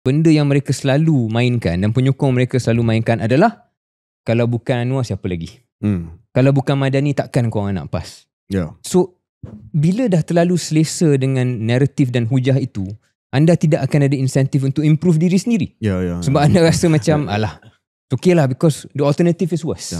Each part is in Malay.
benda yang mereka selalu mainkan dan penyokong mereka selalu mainkan adalah kalau bukan Anwar siapa lagi? Kalau bukan Madani takkan korang nak PAS. So bila dah terlalu selesa dengan naratif dan hujah itu, anda tidak akan ada insentif untuk improve diri sendiri. Sebab anda rasa macam alah, okay lah because the alternative is worse.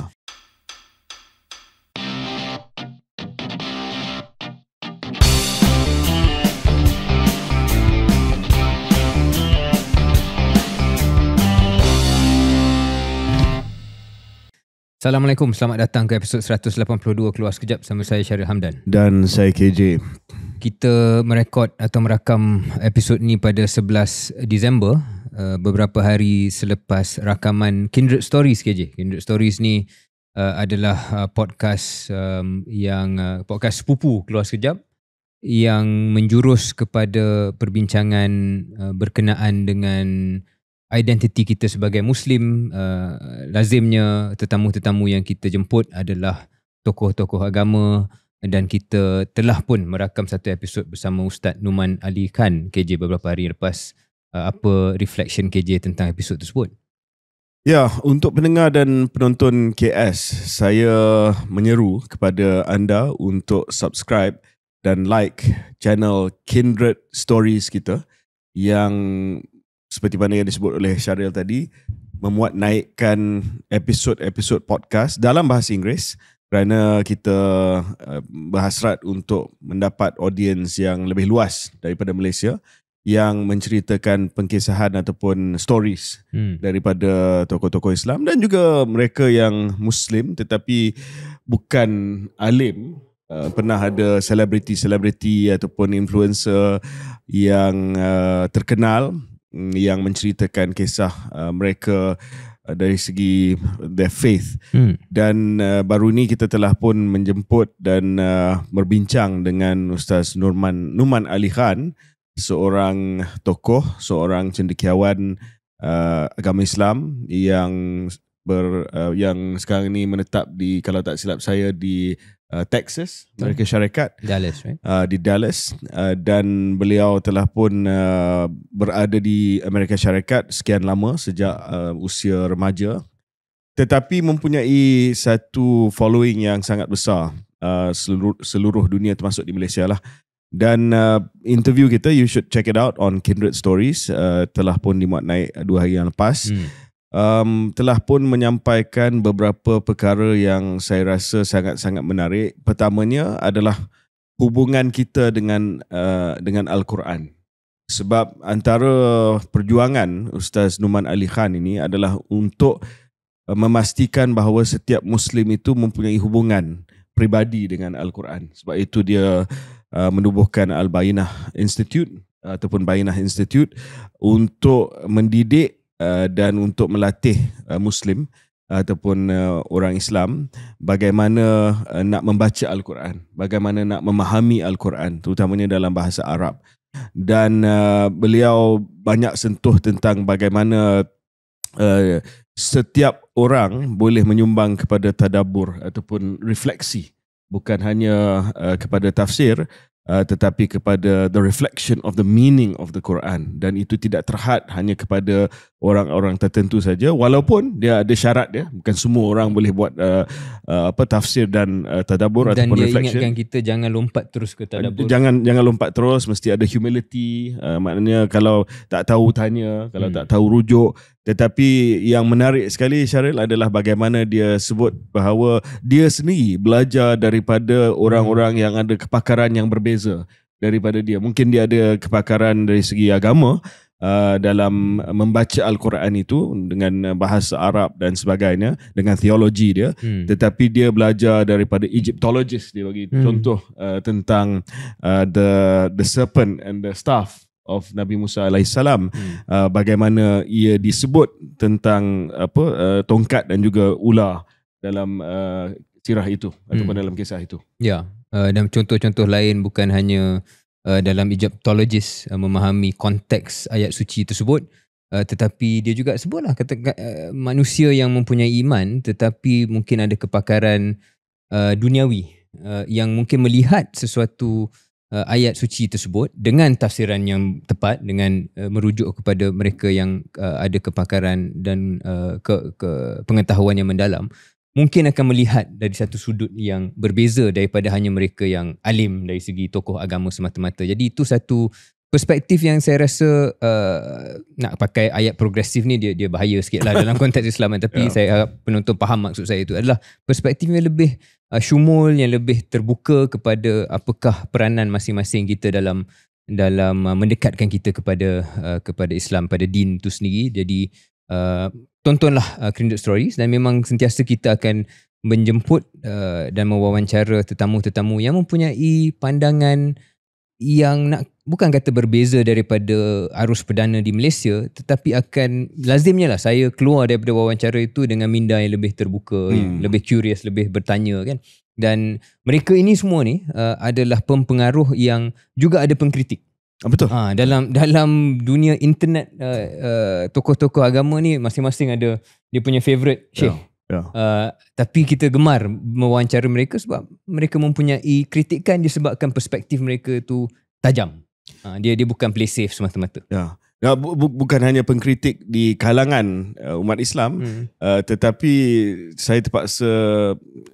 Assalamualaikum, selamat datang ke episod 182 Keluar Sekejap bersama saya Syaril Hamdan. Dan saya KJ. Kita merekod atau merakam episod ni pada 11 Disember, beberapa hari selepas rakaman Kindred Stories KJ. Kindred Stories ni adalah podcast yang podcast sepupu Keluar Sekejap yang menjurus kepada perbincangan berkenaan dengan identiti kita sebagai Muslim. Lazimnya tetamu-tetamu yang kita jemput adalah tokoh-tokoh agama dan kita telah pun merakam satu episod bersama Ustaz Numan Ali Khan KJ beberapa hari lepas. Apa reflection KJ tentang episod tersebut? Ya, untuk pendengar dan penonton KS, saya menyeru kepada anda untuk subscribe dan like channel Kindred Stories kita yang seperti mana yang disebut oleh Syaril tadi, memuat naikkan episod-episod podcast dalam bahasa Inggeris kerana kita berhasrat untuk mendapat audiens yang lebih luas daripada Malaysia yang menceritakan pengkisahan ataupun stories daripada tokoh-tokoh Islam dan juga mereka yang Muslim tetapi bukan alim. Pernah ada selebriti ataupun influencer yang terkenal yang menceritakan kisah mereka dari segi their faith. Dan baru ni kita telah pun menjemput dan berbincang dengan Ustaz Numan Ali Khan, seorang tokoh, seorang cendekiawan agama Islam yang sekarang ni menetap di, kalau tak silap saya, di Texas, Amerika Syarikat, Dallas, right? Di Dallas, dan beliau telah pun berada di Amerika Syarikat sekian lama sejak usia remaja, tetapi mempunyai satu following yang sangat besar seluruh dunia termasuk di Malaysia lah. Dan interview kita, you should check it out on Kindred Stories, telah pun dimuat naik 2 hari yang lepas. Telah pun menyampaikan beberapa perkara yang saya rasa sangat-sangat menarik. Pertamanya adalah hubungan kita dengan Al-Quran. Sebab antara perjuangan Ustaz Numan Ali Khan ini adalah untuk memastikan bahawa setiap Muslim itu mempunyai hubungan pribadi dengan Al-Quran. Sebab itu dia menubuhkan Al-Bayyinah Institute ataupun Bayyinah Institute untuk mendidik dan untuk melatih Muslim ataupun orang Islam bagaimana nak membaca Al-Quran, bagaimana nak memahami Al-Quran, terutamanya dalam bahasa Arab. Dan beliau banyak sentuh tentang bagaimana setiap orang boleh menyumbang kepada tadabbur ataupun refleksi, bukan hanya kepada tafsir, tetapi kepada the reflection of the meaning of the Quran. Dan itu tidak terhad hanya kepada orang-orang tertentu saja, walaupun dia ada syarat dia, bukan semua orang boleh buat tafsir dan tadabbur ataupun reflection. Dan dia ingatkan kita jangan lompat terus ke tadabbur. Jangan lompat terus, mesti ada humility. Maknanya kalau tak tahu tanya, kalau tak tahu rujuk. Tetapi yang menarik sekali Syaril adalah bagaimana dia sebut bahawa dia sendiri belajar daripada orang-orang yang ada kepakaran yang berbeza daripada dia. Mungkin dia ada kepakaran dari segi agama dalam membaca Al-Quran itu dengan bahasa Arab dan sebagainya, dengan teologi dia, tetapi dia belajar daripada Egyptologist. Dia bagi contoh tentang the serpent and the staff of Nabi Musa alaihissalam, bagaimana ia disebut tentang tongkat dan juga ular dalam sirah itu ataupun dalam kisah itu. Ya, dan contoh-contoh lain bukan hanya dalam Egyptologist memahami konteks ayat suci tersebut, tetapi dia juga sebutlah manusia yang mempunyai iman tetapi mungkin ada kepakaran duniawi, yang mungkin melihat sesuatu ayat suci tersebut dengan tafsiran yang tepat, dengan merujuk kepada mereka yang ada kepakaran dan pengetahuan yang mendalam, mungkin akan melihat dari satu sudut yang berbeza daripada hanya mereka yang alim dari segi tokoh agama semata-mata. Jadi itu satu perspektif yang saya rasa nak pakai ayat progresif ni dia bahaya sikit lah dalam konteks Islam, tapi saya harap penonton faham maksud saya itu adalah perspektif yang lebih syumul, yang lebih terbuka kepada apakah peranan masing-masing kita dalam mendekatkan kita kepada Islam, pada din itu sendiri. Jadi tontonlah Kindred Stories, dan memang sentiasa kita akan menjemput dan mewawancara tetamu-tetamu yang mempunyai pandangan yang bukan kata berbeza daripada arus perdana di Malaysia, tetapi akan lazimnya lah saya keluar daripada wawancara itu dengan minda yang lebih terbuka, yang lebih curious, lebih bertanya kan. Dan mereka ini semua ni adalah pempengaruh yang juga ada pengkritik. Betul. Dalam dunia internet, tokoh-tokoh agama ni masing-masing ada dia punya favourite syekh. Tapi kita gemar mewawancara mereka sebab mereka mempunyai kritikan disebabkan perspektif mereka itu tajam. Dia bukan play safe semata-mata. Bukan hanya pengkritik di kalangan umat Islam, tetapi saya terpaksa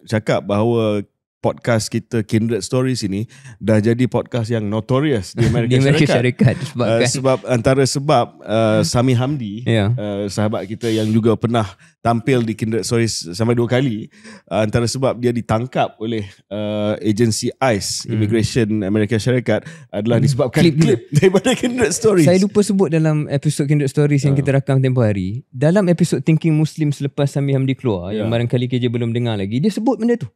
cakap bahawa podcast kita Kindred Stories ini dah jadi podcast yang notorious di Amerika Syarikat. Sebab antara sebab Sami Hamdi, sahabat kita yang juga pernah tampil di Kindred Stories sampai 2 kali, antara sebab dia ditangkap oleh agensi ICE, Immigration Amerika Syarikat, adalah disebabkan klip daripada Kindred Stories. Saya lupa sebut dalam episod Kindred Stories yang kita rakam tempoh hari. Dalam episod Thinking Muslim selepas Sami Hamdi keluar, yang barangkali KJ belum dengar lagi, dia sebut benda tu.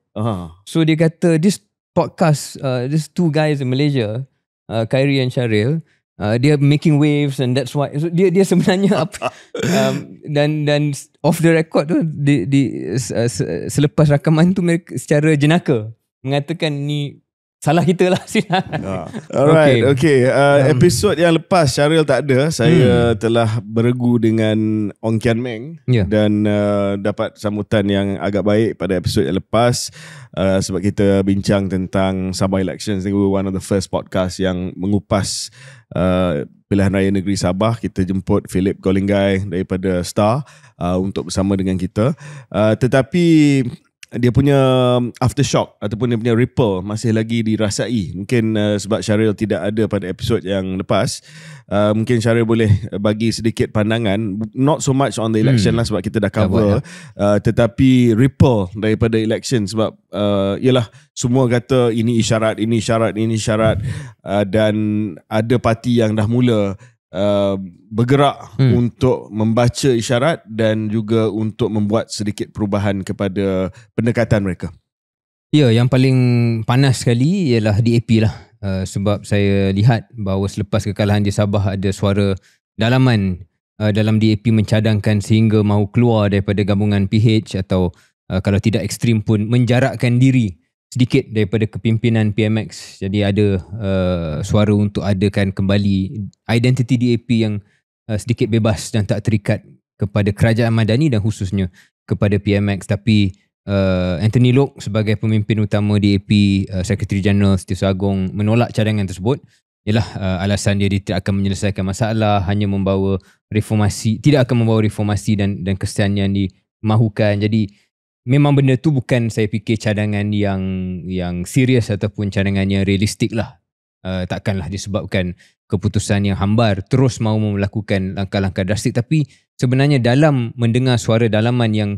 So dia kata this podcast, these 2 guys in Malaysia, Khairi and Syaril, dia making waves, and that's why dia sebenarnya dan off the record tu selepas rakaman tu mereka secara jenaka mengatakan ni salah kita lah. Alright, okay. Episod yang lepas Syaril tak ada. Saya telah beregu dengan Ong Kian Meng, dan dapat sambutan yang agak baik pada episod yang lepas, sebab kita bincang tentang Sabah Elections. We were one of the first podcast yang mengupas pilihan raya negeri Sabah. Kita jemput Philip Golinggai daripada Star untuk bersama dengan kita, tetapi dia punya aftershock ataupun dia punya ripple masih lagi dirasai. Mungkin sebab Syaril tidak ada pada episod yang lepas, mungkin Syaril boleh bagi sedikit pandangan, not so much on the election lah sebab kita dah cover, tetapi ripple daripada election. Sebab ialah semua kata ini isyarat, dan ada parti yang dah mula bergerak untuk membaca isyarat dan juga untuk membuat sedikit perubahan kepada pendekatan mereka. Yang paling panas sekali ialah DAP lah, sebab saya lihat bahawa selepas kekalahan di Sabah ada suara dalaman dalam DAP mencadangkan sehingga mahu keluar daripada gabungan PH, atau kalau tidak ekstrim pun menjarakkan diri sedikit daripada kepimpinan PMX. Jadi ada suara untuk adakan kembali identiti DAP yang sedikit bebas dan tak terikat kepada kerajaan Madani dan khususnya kepada PMX. Tapi Anthony Loke sebagai pemimpin utama DAP, Secretary General Setiausaha Agong, menolak cadangan tersebut. Ialah alasan dia tidak akan menyelesaikan masalah, hanya membawa reformasi, tidak akan membawa reformasi dan kesan yang dimahukan. Jadi memang benda tu bukan, saya fikir, cadangan yang serius ataupun cadangan yang realistik lah. Takkanlah disebabkan keputusan yang hambar terus mahu melakukan langkah-langkah drastik. Tapi sebenarnya dalam mendengar suara dalaman yang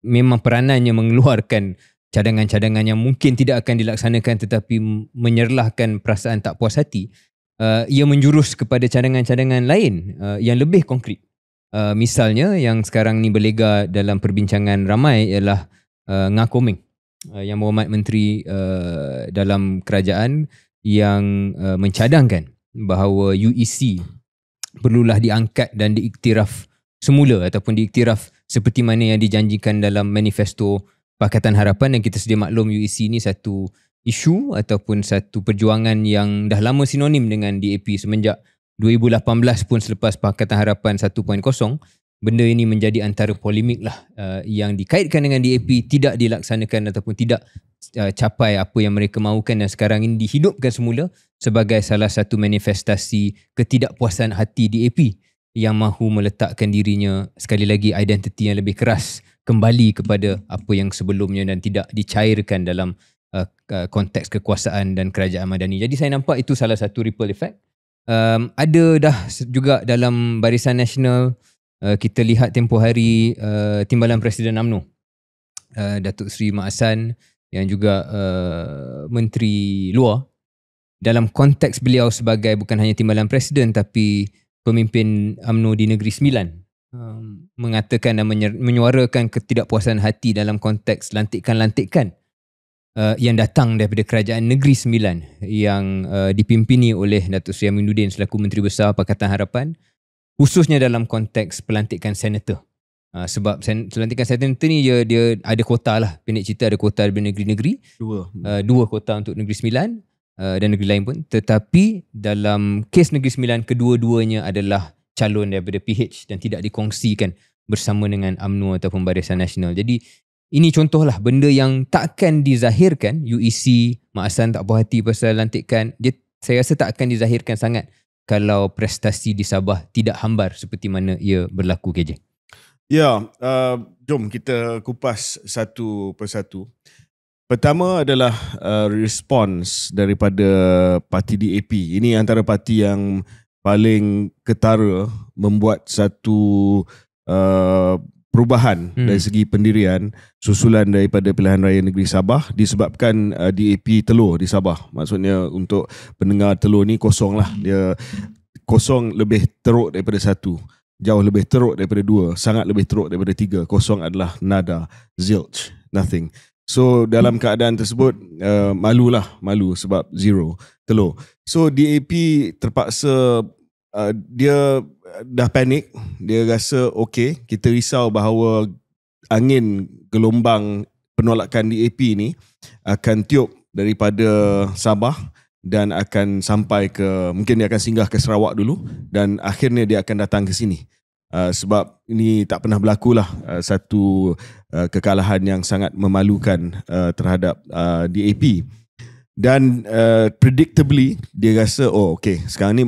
memang peranannya mengeluarkan cadangan-cadangan yang mungkin tidak akan dilaksanakan tetapi menyerlahkan perasaan tak puas hati, ia menjurus kepada cadangan-cadangan lain yang lebih konkret. Misalnya yang sekarang ni berlega dalam perbincangan ramai ialah Ngah Komeng, yang berhormat menteri dalam kerajaan, yang mencadangkan bahawa UEC perlulah diangkat dan diiktiraf semula ataupun diiktiraf seperti mana yang dijanjikan dalam manifesto Pakatan Harapan. Dan kita sedia maklum UEC ni satu isu ataupun satu perjuangan yang dah lama sinonim dengan DAP semenjak 2018 pun, selepas Pakatan Harapan 1.0, benda ini menjadi antara polemik lah yang dikaitkan dengan DAP tidak dilaksanakan ataupun tidak capai apa yang mereka mahukan, dan sekarang ini dihidupkan semula sebagai salah satu manifestasi ketidakpuasan hati DAP yang mahu meletakkan dirinya sekali lagi identiti yang lebih keras kembali kepada apa yang sebelumnya dan tidak dicairkan dalam konteks kekuasaan dan kerajaan madani. Jadi saya nampak itu salah satu ripple effect. Ada dah juga dalam Barisan Nasional, kita lihat tempoh hari Timbalan Presiden UMNO Datuk Seri Mak Hassan yang juga Menteri Luar, dalam konteks beliau sebagai bukan hanya Timbalan Presiden tapi pemimpin UMNO di Negeri Sembilan, mengatakan dan menyuarakan ketidakpuasan hati dalam konteks lantikan-lantikan yang datang daripada Kerajaan Negeri Sembilan yang dipimpini oleh Datuk Seri Aminuddin selaku Menteri Besar Pakatan Harapan, khususnya dalam konteks pelantikan senator. Sebab pelantikan senator ni dia ada kota lah, pendek cerita ada kota daripada negeri-negeri, dua kota untuk Negeri Sembilan dan negeri lain pun. Tetapi dalam kes Negeri Sembilan, kedua-duanya adalah calon daripada PH dan tidak dikongsikan bersama dengan UMNO ataupun Barisan Nasional. Jadi ini contohlah benda yang takkan dizahirkan. UEC, Mak Hassan tak puas hati pasal lantikan. Saya rasa tak akan dizahirkan sangat kalau prestasi di Sabah tidak hambar seperti mana ia berlaku, KJ. Ya, jom kita kupas satu persatu. Pertama adalah respons daripada parti DAP. Ini antara parti yang paling ketara membuat satu perubahan dari segi pendirian susulan daripada pilihan raya negeri Sabah disebabkan DAP telur di Sabah. Maksudnya untuk pendengar, telur ni kosong lah. Dia kosong lebih teruk daripada satu, jauh lebih teruk daripada dua, sangat lebih teruk daripada tiga. Kosong adalah nada, zilch, nothing. So dalam keadaan tersebut malu sebab zero, telur. So DAP terpaksa dia dah panik. Dia rasa okay, kita risau bahawa angin gelombang penolakan DAP ni akan tiup daripada Sabah dan akan sampai ke, mungkin dia akan singgah ke Sarawak dulu dan akhirnya dia akan datang ke sini. Sebab ini tak pernah berlaku lah satu kekalahan yang sangat memalukan terhadap DAP. Dan predictably dia rasa okay, sekarang ni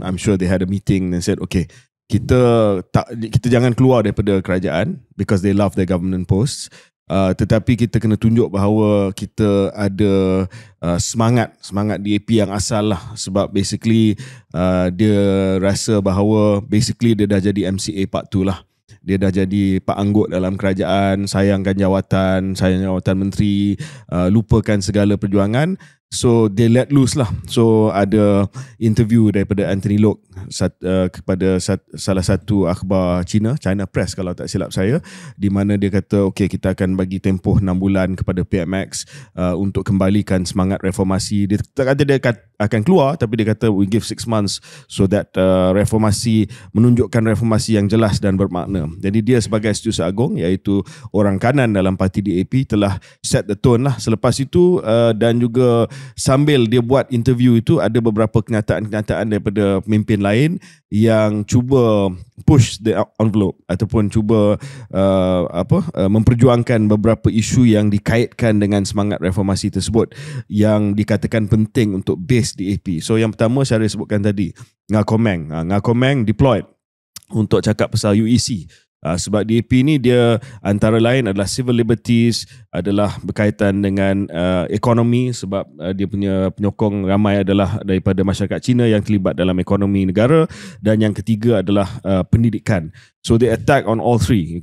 I'm sure they had a meeting and said okay, kita jangan keluar daripada kerajaan because they love their government posts, tetapi kita kena tunjuk bahawa kita ada semangat DAP yang asal lah. Sebab basically dia rasa bahawa basically dia dah jadi MCA part 2 lah. Dia dah jadi Pak Anggut dalam kerajaan, sayangkan jawatan menteri, lupakan segala perjuangan. So they let loose lah. So ada interview daripada Anthony Loke kepada salah satu akhbar China Press kalau tak silap saya, di mana dia kata okay, kita akan bagi tempoh 6 bulan kepada PMX untuk kembalikan semangat reformasi. Dia tak kata dia akan keluar, tapi dia kata we give 6 months so that reformasi, menunjukkan reformasi yang jelas dan bermakna. Jadi dia sebagai Setiausaha Agong, iaitu orang kanan dalam parti DAP, telah set the tone lah. Selepas itu dan juga sambil dia buat interview itu, ada beberapa kenyataan daripada pemimpin lain yang cuba push the envelope ataupun cuba memperjuangkan beberapa isu yang dikaitkan dengan semangat reformasi tersebut yang dikatakan penting untuk base DAP. So yang pertama saya sebutkan tadi, Ngakomeng deployed untuk cakap pasal UEC. Sebab DAP ni dia antara lain adalah civil liberties, adalah berkaitan dengan ekonomi, sebab dia punya penyokong ramai adalah daripada masyarakat Cina yang terlibat dalam ekonomi negara, dan yang ketiga adalah pendidikan. So they attack on all three.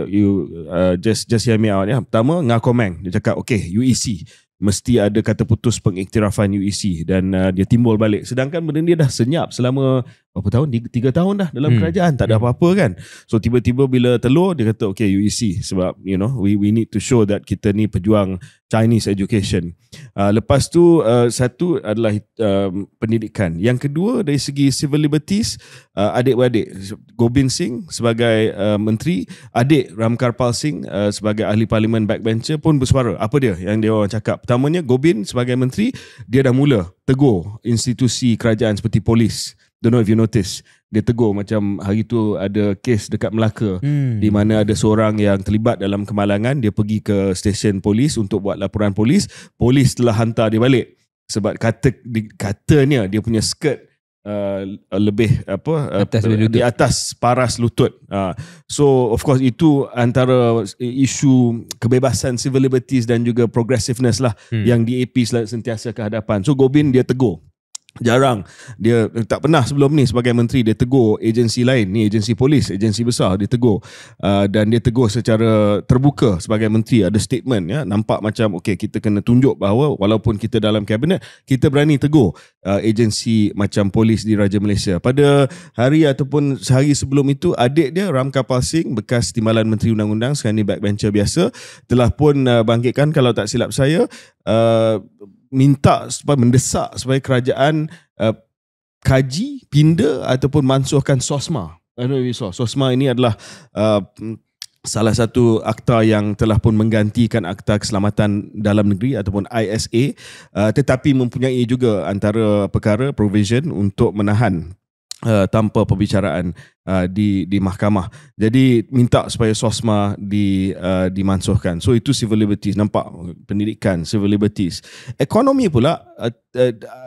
You just hear me out ya. Pertama, Ngakomeng dia cakap okay, UEC mesti ada kata putus pengiktirafan UEC, dan dia timbul balik. Sedangkan benda dia dah senyap selama berapa tahun? 3 tahun dah dalam kerajaan, tak ada apa-apa kan. So tiba-tiba bila telur, dia kata okay, UEC, sebab we need to show that kita ni pejuang Chinese education. Lepas tu satu adalah pendidikan. Yang kedua dari segi civil liberties, adik-beradik, Gobind Singh sebagai menteri, adik Ramkarpal Singh sebagai ahli parlimen backbencher pun bersuara. Apa dia yang dia orang cakap? Pertamanya, Gobind sebagai menteri, dia dah mula tegur institusi kerajaan seperti polis. Don't know if you notice. dia tegur. Macam hari tu ada kes dekat Melaka di mana ada seorang yang terlibat dalam kemalangan. Dia pergi ke stesen polis untuk buat laporan polis. Polis telah hantar dia balik sebab katanya dia punya skirt lebih di atas paras lutut. So of course itu antara isu kebebasan civil liberties dan juga progressiveness lah yang DAP sentiasa ke hadapan. So Gobin dia tegur. Jarang, dia tak pernah sebelum ni sebagai menteri dia tegur agensi lain, ni agensi polis, agensi besar dia tegur, dan dia tegur secara terbuka sebagai menteri. Ada statement ya, nampak macam okey, kita kena tunjuk bahawa walaupun kita dalam kabinet, kita berani tegur agensi macam polis di Raja Malaysia. Pada hari ataupun sehari sebelum itu, adik dia Ram Kapal Singh, bekas Timbalan Menteri Undang-Undang, sekarang ni backbencher biasa, telah pun bangkitkan, kalau tak silap saya, minta supaya mendesak supaya kerajaan kaji, pinda ataupun mansuhkan SOSMA. SOSMA ini adalah salah satu akta yang telah pun menggantikan Akta Keselamatan Dalam Negeri ataupun ISA, tetapi mempunyai juga antara perkara provision untuk menahan tanpa perbicaraan di mahkamah. Jadi minta supaya SOSMA dimansuhkan. So itu civil liberties, nampak, pendidikan, civil liberties. Ekonomi pula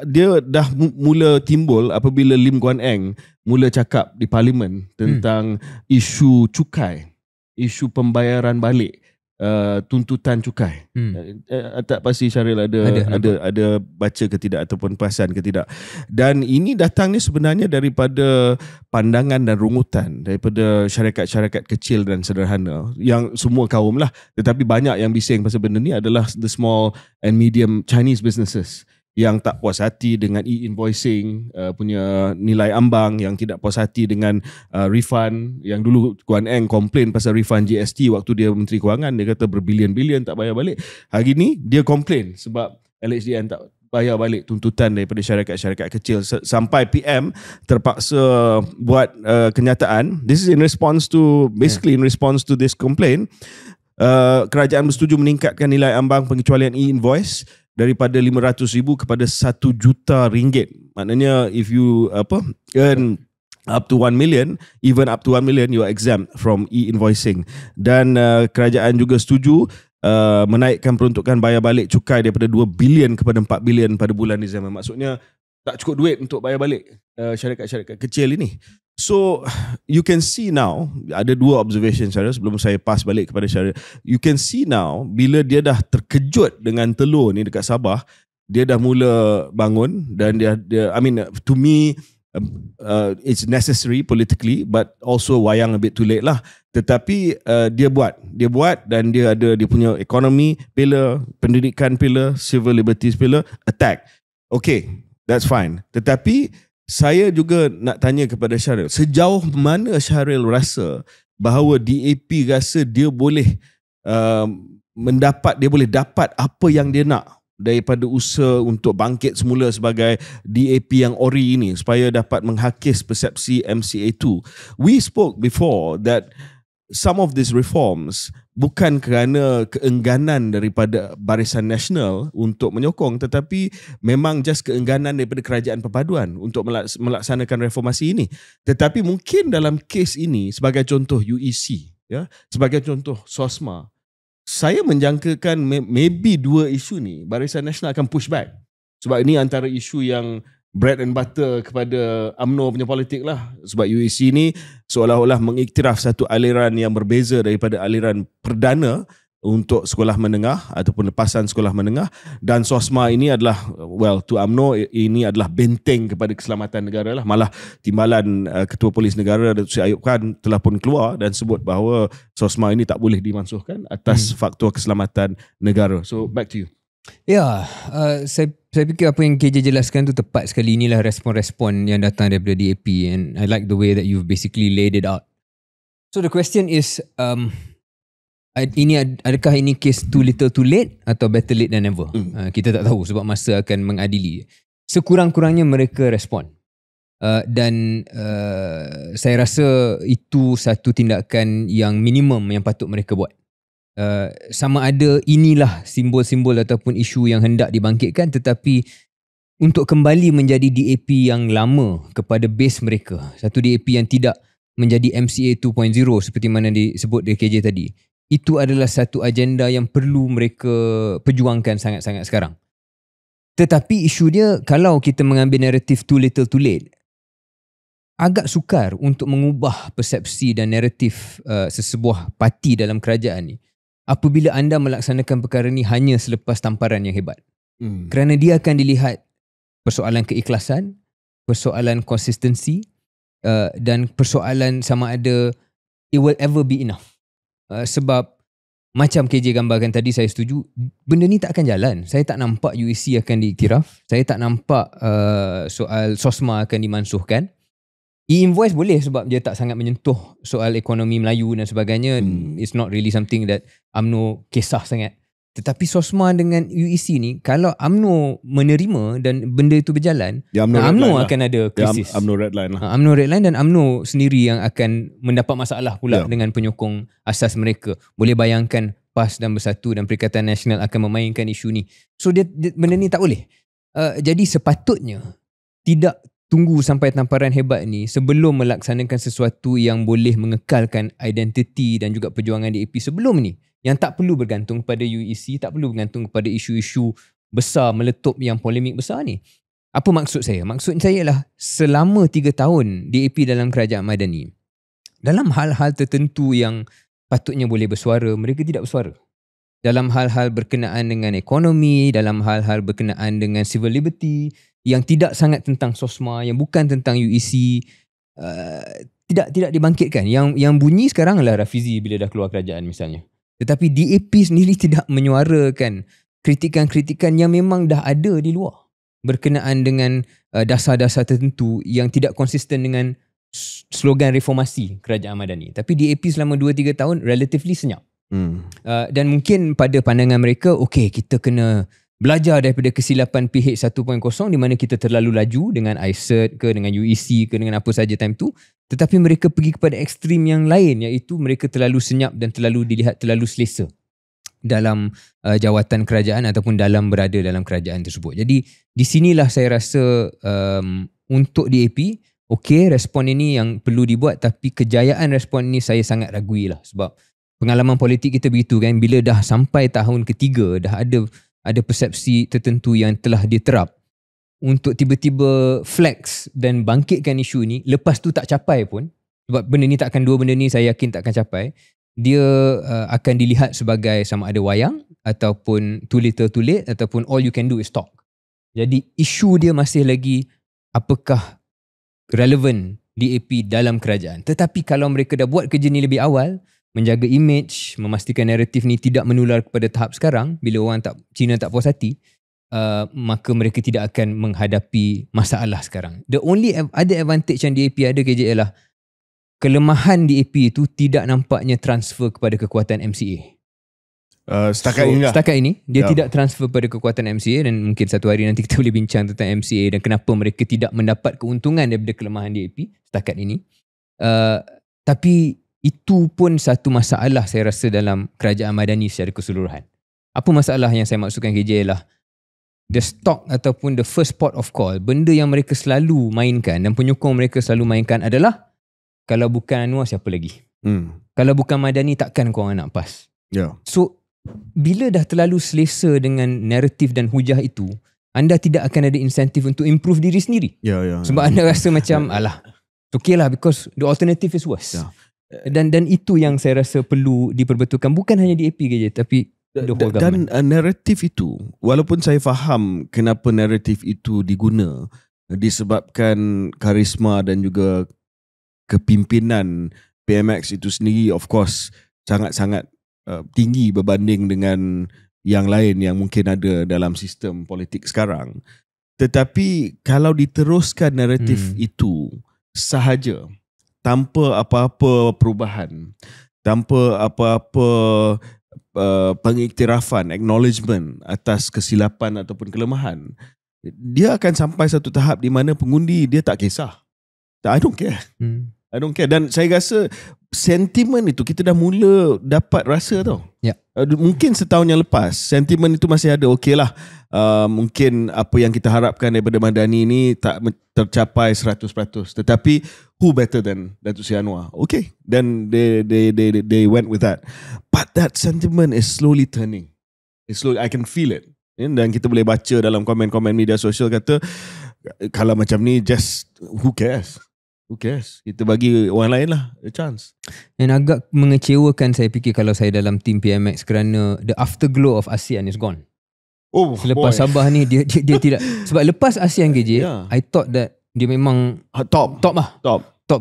dia dah mula timbul apabila Lim Guan Eng mula cakap di parlimen tentang isu cukai, isu pembayaran balik, tuntutan cukai. Tak pasti Syaril ada baca ke tidak ataupun perasan ke tidak. Dan ini datangnya sebenarnya daripada pandangan dan rungutan daripada syarikat-syarikat kecil dan sederhana, yang semua kaum lah, tetapi banyak yang bising pasal benda ni adalah the small and medium Chinese businesses yang tak puas hati dengan e-invoicing punya nilai ambang, yang tidak puas hati dengan refund. Yang dulu Guan Eng komplain pasal refund GST waktu dia Menteri Kewangan, dia kata berbilion-bilion tak bayar balik. Hari ni dia komplain sebab LHDN tak bayar balik tuntutan daripada syarikat-syarikat kecil, sampai PM terpaksa buat kenyataan. This is in response to, basically in response to this complaint. Kerajaan bersetuju meningkatkan nilai ambang pengecualian e-invoice daripada RM500,000 kepada RM1,000,000. Maknanya if you earn up to 1 million, even up to 1 million, you are exempt from e-invoicing. Dan kerajaan juga setuju menaikkan peruntukan bayar balik cukai daripada 2 bilion kepada 4 bilion pada bulan Disember. Maksudnya tak cukup duit untuk bayar balik syarikat-syarikat kecil ini. So you can see now, ada dua observation Syaril sebelum saya pass balik kepada Syaril. You can see now, bila dia dah terkejut dengan telur ni dekat Sabah, dia dah mula bangun. Dan dia I mean, to me it's necessary politically, but also wayang a bit too late lah. Tetapi dia buat dan dia ada dia punya ekonomi pillar, pendidikan pillar, civil liberties pillar, attack. Okay, that's fine. Tetapi saya juga nak tanya kepada Syaril, sejauh mana Syaril rasa bahawa DAP rasa dia boleh dia boleh dapat apa yang dia nak daripada usaha untuk bangkit semula sebagai DAP yang ori ini, supaya dapat menghakis persepsi MCA2. We spoke before that some of these reforms bukan kerana keengganan daripada Barisan Nasional untuk menyokong, tetapi memang just keengganan daripada Kerajaan Perpaduan untuk melaksanakan reformasi ini. Tetapi mungkin dalam kes ini, sebagai contoh UEC, ya, sebagai contoh SOSMA, saya menjangkakan maybe dua isu ni Barisan Nasional akan push back. Sebab ini antara isu yang bread and butter kepada UMNO punya politik lah. Sebab UEC ni seolah-olah mengiktiraf satu aliran yang berbeza daripada aliran perdana untuk sekolah menengah ataupun lepasan sekolah menengah. Dan SOSMA ini adalah, well, to UMNO ini adalah benteng kepada keselamatan negara lah. Malah Timbalan Ketua Polis Negara Datuk Seri Ayub Khan telah pun keluar dan sebut bahawa SOSMA ini tak boleh dimansuhkan atas faktor keselamatan negara. So back to you. Ya, saya fikir apa yang KJ jelaskan tu tepat sekali. Inilah respon-respon yang datang daripada DAP, and I like the way that you've basically laid it out. So the question is, adakah ini case too little too late atau better late than never? Kita tak tahu sebab masa akan mengadili. Sekurang-kurangnya mereka respon. Dan saya rasa itu satu tindakan yang minimum yang patut mereka buat. Sama ada inilah simbol-simbol ataupun isu yang hendak dibangkitkan, tetapi untuk kembali menjadi DAP yang lama kepada base mereka. Satu DAP yang tidak menjadi MCA 2.0 seperti mana disebut di KJ tadi. Itu adalah satu agenda yang perlu mereka perjuangkan sangat-sangat sekarang. Tetapi isu dia, kalau kita mengambil naratif too little too late, agak sukar untuk mengubah persepsi dan naratif sesebuah parti dalam kerajaan ni apabila anda melaksanakan perkara ni hanya selepas tamparan yang hebat. Kerana dia akan dilihat persoalan keikhlasan, persoalan konsistensi, dan persoalan sama ada it will ever be enough. Sebab macam KJ gambarkan tadi, saya setuju, benda ni tak akan jalan. Saya tak nampak UEC akan diiktiraf. Saya tak nampak soal SOSMA akan dimansuhkan. E-invoice boleh sebab dia tak sangat menyentuh soal ekonomi Melayu dan sebagainya. It's not really something that UMNO kisah sangat. Tetapi SOSMA dengan UEC ni, kalau UMNO menerima dan benda itu berjalan, UMNO akan ada krisis. UMNO red line lah. UMNO red line, dan UMNO sendiri yang akan mendapat masalah pula dengan penyokong asas mereka. Boleh bayangkan PAS dan Bersatu dan Perikatan Nasional akan memainkan isu ni. So benda ni tak boleh. Jadi sepatutnya tidak tunggu sampai tamparan hebat ni sebelum melaksanakan sesuatu yang boleh mengekalkan identiti dan juga perjuangan DAP sebelum ni. Yang tak perlu bergantung kepada UEC, tak perlu bergantung kepada isu-isu besar meletup yang polemik besar ni. Apa maksud saya? Maksud saya ialah selama 3 tahun DAP dalam kerajaan Madani, dalam hal-hal tertentu yang patutnya boleh bersuara, mereka tidak bersuara. Dalam hal-hal berkenaan dengan ekonomi, dalam hal-hal berkenaan dengan civil liberty, yang tidak sangat tentang SOSMA, yang bukan tentang UEC, tidak dibangkitkan. Yang bunyi sekarang adalah Rafizi bila dah keluar kerajaan misalnya. Tetapi DAP sendiri tidak menyuarakan kritikan-kritikan yang memang dah ada di luar berkenaan dengan dasar-dasar tertentu yang tidak konsisten dengan slogan reformasi kerajaan Madani. Tapi DAP selama 2-3 tahun relatively senyap. Dan mungkin pada pandangan mereka, okey, kita kena belajar daripada kesilapan PH 1.0 di mana kita terlalu laju dengan iCert ke, dengan UEC ke, dengan apa saja time tu. Tetapi mereka pergi kepada ekstrim yang lain, iaitu mereka terlalu senyap dan terlalu dilihat terlalu selesa dalam jawatan kerajaan ataupun berada dalam kerajaan tersebut. Jadi di sinilah saya rasa untuk DAP, okey, respon ini yang perlu dibuat, tapi kejayaan respon ini saya sangat ragui lah. Sebab pengalaman politik kita begitu kan, bila dah sampai tahun ketiga, dah ada persepsi tertentu yang telah diterap, untuk tiba-tiba flex dan bangkitkan isu ni, lepas tu tak capai pun, sebab benda ni dua benda ni saya yakin tak akan capai, dia akan dilihat sebagai sama ada wayang ataupun too little too late ataupun all you can do is talk. Jadi isu dia masih lagi apakah relevan DAP dalam kerajaan. Tetapi kalau mereka dah buat kerja ni lebih awal, menjaga image, memastikan naratif ni tidak menular kepada tahap sekarang bila orang Cina tak puas hati, maka mereka tidak akan menghadapi masalah sekarang. The only other advantage yang DAP ada KJ ialah kelemahan DAP itu tidak nampaknya transfer kepada kekuatan MCA. Setakat ini dia tidak transfer pada kekuatan MCA, dan mungkin satu hari nanti kita boleh bincang tentang MCA dan kenapa mereka tidak mendapat keuntungan daripada kelemahan DAP setakat ini. Tapi itu pun satu masalah saya rasa dalam kerajaan Madani secara keseluruhan. Apa masalah yang saya maksudkan KJ ialah the stock ataupun the first port of call, benda yang mereka selalu mainkan dan penyokong mereka selalu mainkan adalah, kalau bukan Anwar siapa lagi? Kalau bukan Madani takkan korang nak PAS? So bila dah terlalu selesa dengan naratif dan hujah itu, anda tidak akan ada insentif untuk improve diri sendiri. Sebab anda rasa macam alah, okay lah because the alternative is worse. Dan itu yang saya rasa perlu diperbetulkan, bukan hanya di AP je, tapi the whole government. Dan naratif itu, walaupun saya faham kenapa naratif itu diguna, disebabkan karisma dan juga kepimpinan PMX itu sendiri of course sangat-sangat tinggi berbanding dengan yang lain yang mungkin ada dalam sistem politik sekarang. Tetapi kalau diteruskan naratif itu sahaja, tanpa apa-apa perubahan, tanpa apa-apa pengiktirafan, acknowledgement atas kesilapan ataupun kelemahan, dia akan sampai satu tahap di mana pengundi dia tak kisah. I don't care. I don't care. Dan saya rasa sentimen itu kita dah mula dapat rasa tau. Ya. Mungkin setahun yang lepas sentimen itu masih ada. Okey lah, mungkin apa yang kita harapkan daripada Madani ni tak tercapai 100%, tetapi who better than Datuk Seri Anwar? Okay, then they went with that. But that sentiment is slowly turning. It's slowly, I can feel it. Dan kita boleh baca dalam komen-komen media sosial kata, kalau macam ni, just who cares? Who cares? Kita bagi orang lain lah a chance. Dan agak mengecewakan saya fikir kalau saya dalam tim PMX kerana the afterglow of ASEAN is gone. Oh, selepas boy. Sabah ni dia tidak. Sebab lepas ASEAN KJ, I thought that dia memang top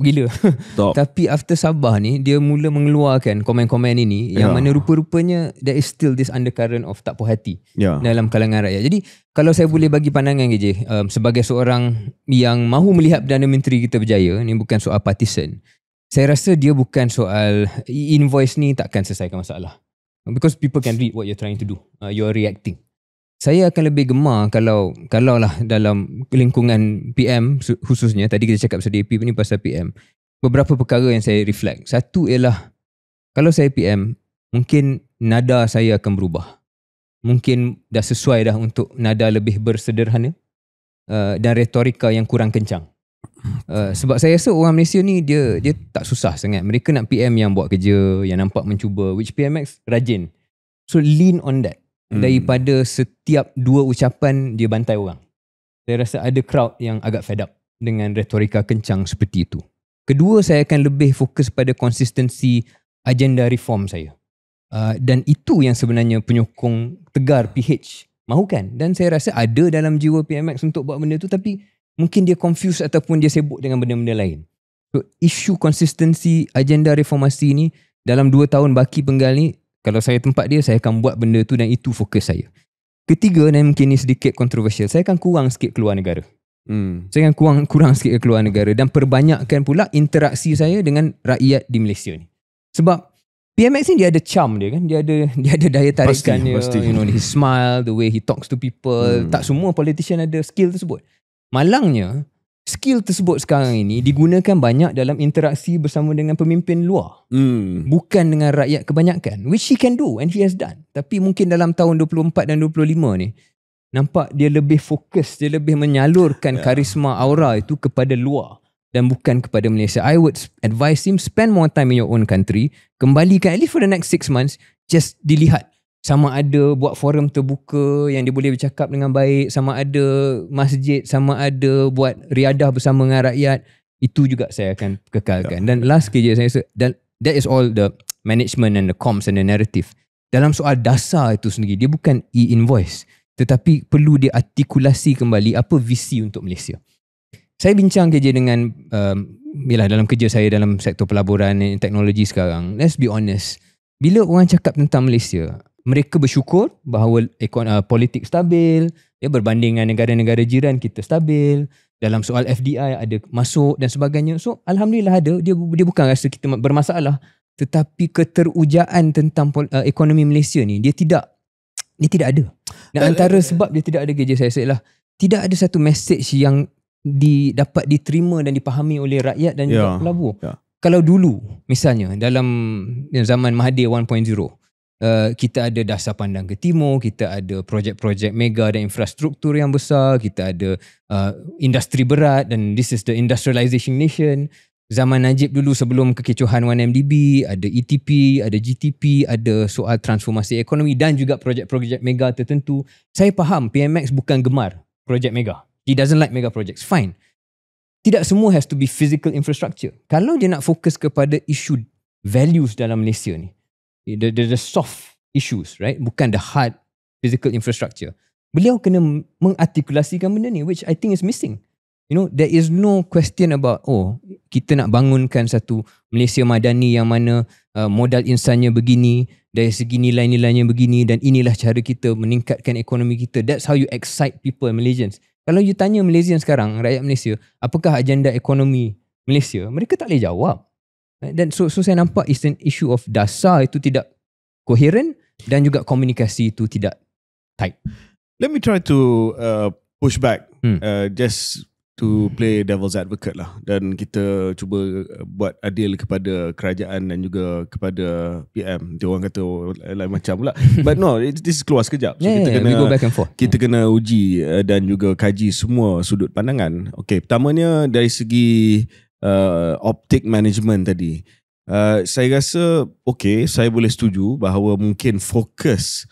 gila. Top. Tapi after Sabah ni dia mula mengeluarkan komen-komen ini yang mana rupa-rupanya there is still this undercurrent of tak puas hati dalam kalangan rakyat. Jadi kalau saya boleh bagi pandangan KJ, sebagai seorang yang mahu melihat Perdana Menteri kita berjaya, ni bukan soal partisan. Saya rasa dia bukan soal invoice ni takkan selesaikan masalah. Because people can read what you're trying to do. You're reacting. Saya akan lebih gemar kalau lah dalam lingkungan PM khususnya, tadi kita cakap pasal DAP ni pasal PM, beberapa perkara yang saya reflect. Satu ialah kalau saya PM, mungkin nada saya akan berubah. Mungkin dah sesuai dah untuk nada lebih bersederhana dan retorika yang kurang kencang. Sebab saya rasa orang Malaysia ni dia tak susah sangat. Mereka nak PM yang buat kerja, yang nampak mencuba, which PMX rajin. So lean on that. Daripada setiap dua ucapan dia bantai orang. Saya rasa ada crowd yang agak fed up dengan retorika kencang seperti itu. Kedua, saya akan lebih fokus pada konsistensi agenda reform saya. Dan itu yang sebenarnya penyokong tegar PH mahukan. Dan saya rasa ada dalam jiwa PMX untuk buat benda tu, tapi mungkin dia confused ataupun dia sibuk dengan benda-benda lain. So, isu konsistensi agenda reformasi ni dalam 2 tahun baki penggal ni, kalau saya tempat dia, saya akan buat benda tu dan itu fokus saya. Ketiga, dan mungkin ni sedikit kontroversial, saya akan kurang sikit keluar negara. Saya akan kurang sikit keluar negara dan perbanyakkan pula interaksi saya dengan rakyat di Malaysia ni. Sebab PMX ni dia ada charm dia kan, dia ada daya tarikan dia, pasti. You know, his smile, the way he talks to people. Tak semua politician ada skill tersebut. Malangnya, skill tersebut sekarang ini digunakan banyak dalam interaksi bersama dengan pemimpin luar. Bukan dengan rakyat kebanyakan. Which he can do and he has done. Tapi mungkin dalam tahun 24 dan 25 ni, nampak dia lebih fokus, dia lebih menyalurkan karisma aura itu kepada luar dan bukan kepada Malaysia. I would advise him, spend more time in your own country. Kembalikan, at least for the next 6 months, just dilihat. Sama ada buat forum terbuka yang dia boleh bercakap dengan baik, sama ada masjid, sama ada buat riadah bersama dengan rakyat. Itu juga saya akan kekalkan. Dan last kerja saya rasa, that is all the management and the comms and the narrative. Dalam soal dasar itu sendiri, dia bukan e-invoice, tetapi perlu diartikulasi kembali apa visi untuk Malaysia. Saya bincang kerja dengan dalam kerja saya dalam sektor pelaburan dan teknologi sekarang. Let's be honest, bila orang cakap tentang Malaysia, mereka bersyukur bahawa politik stabil, berbanding dengan negara-negara jiran kita stabil. Dalam soal FDI ada masuk dan sebagainya. So Alhamdulillah ada. Dia bukan rasa kita bermasalah. Tetapi keterujaan tentang ekonomi Malaysia ni, dia tidak ada. Dan antara sebab dia tidak ada, kerja saya ialah tidak ada satu message yang dapat diterima dan dipahami oleh rakyat dan juga pelabur. Kalau dulu misalnya dalam zaman Mahathir 1.0, kita ada dasar pandang ke timur, kita ada projek-projek mega dan infrastruktur yang besar, kita ada industri berat dan this is the industrialization nation. Zaman Najib dulu sebelum kekecohan 1MDB, ada ETP, ada GTP, ada soal transformasi ekonomi dan juga projek-projek mega tertentu. Saya faham PMX bukan gemar projek mega. He doesn't like mega projects. Fine. Tidak semua has to be physical infrastructure. Kalau dia nak fokus kepada isu values dalam Malaysia ni, the soft issues, right? Bukan the hard physical infrastructure. Beliau kena mengartikulasikan benda ni, which I think is missing. You know, there is no question about, kita nak bangunkan satu Malaysia Madani yang mana modal insannya begini, dari segi nilai-nilainya begini, dan inilah cara kita meningkatkan ekonomi kita. That's how you excite people, Malaysians. Kalau you tanya Malaysian sekarang, rakyat Malaysia, apakah agenda ekonomi Malaysia, mereka tak boleh jawab. Dan so saya nampak is an issue of dasar itu tidak coherent dan juga komunikasi itu tidak tight. Let me try to push back just to play devil's advocate lah, dan kita cuba buat adil kepada kerajaan dan juga kepada PM. Dia orang kata lain macam pula. But no, this is keluar sekejap. So kita kena, we go back and forth. Kita kena uji dan juga kaji semua sudut pandangan. Okay, pertamanya dari segi optic management tadi. Saya rasa saya boleh setuju bahawa mungkin fokus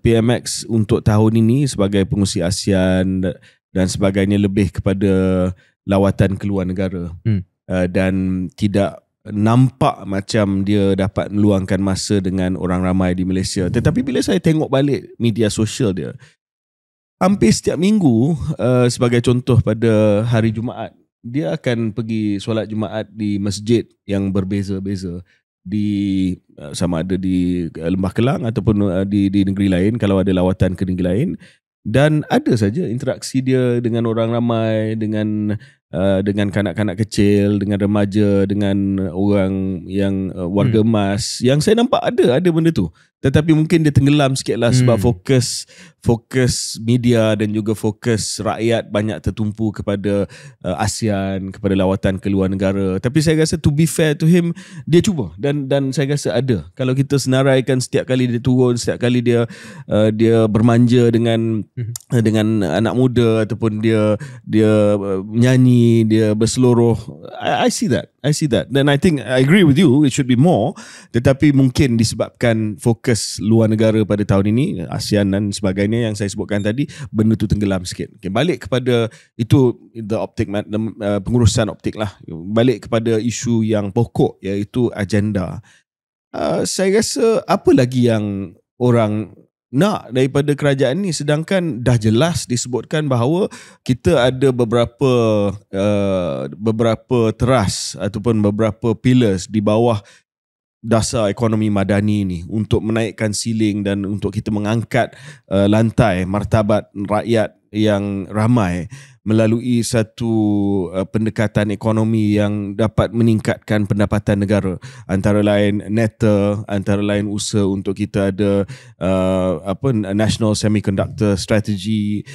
PMX untuk tahun ini sebagai pengurusi ASEAN dan sebagainya lebih kepada lawatan keluar negara, dan tidak nampak macam dia dapat meluangkan masa dengan orang ramai di Malaysia. Tetapi bila saya tengok balik media sosial dia, hampir setiap minggu, sebagai contoh pada hari Jumaat, dia akan pergi solat Jumaat di masjid yang berbeza-beza, di sama ada di Lembah Kelang ataupun di negeri lain kalau ada lawatan ke negeri lain. Dan ada saja interaksi dia dengan orang ramai, dengan kanak-kanak kecil, dengan remaja, dengan orang yang warga emas. Yang saya nampak ada benda tu. Tetapi mungkin dia tenggelam sikit lah sebab fokus media dan juga fokus rakyat banyak tertumpu kepada ASEAN, kepada lawatan ke luar negara. Tapi saya rasa to be fair to him, dia cuba dan saya rasa ada. Kalau kita senaraikan setiap kali dia turun, setiap kali dia bermanja dengan anak muda ataupun dia menyanyi, dia berseluruh, I see that. Dan I think I agree with you, it should be more. Tetapi mungkin disebabkan fokus luar negara pada tahun ini, ASEAN dan sebagainya yang saya sebutkan tadi, benda tu tenggelam sikit. Okay, balik kepada itu, pengurusan optik lah. Balik kepada isu yang pokok, iaitu agenda. Saya rasa apa lagi yang orang nak daripada kerajaan ni, sedangkan dah jelas disebutkan bahawa kita ada beberapa teras ataupun beberapa pillars di bawah dasar ekonomi madani ni untuk menaikkan ceiling dan untuk kita mengangkat lantai martabat rakyat yang ramai melalui satu pendekatan ekonomi yang dapat meningkatkan pendapatan negara, antara lain NETA, antara lain usaha untuk kita ada National Semiconductor Strategy,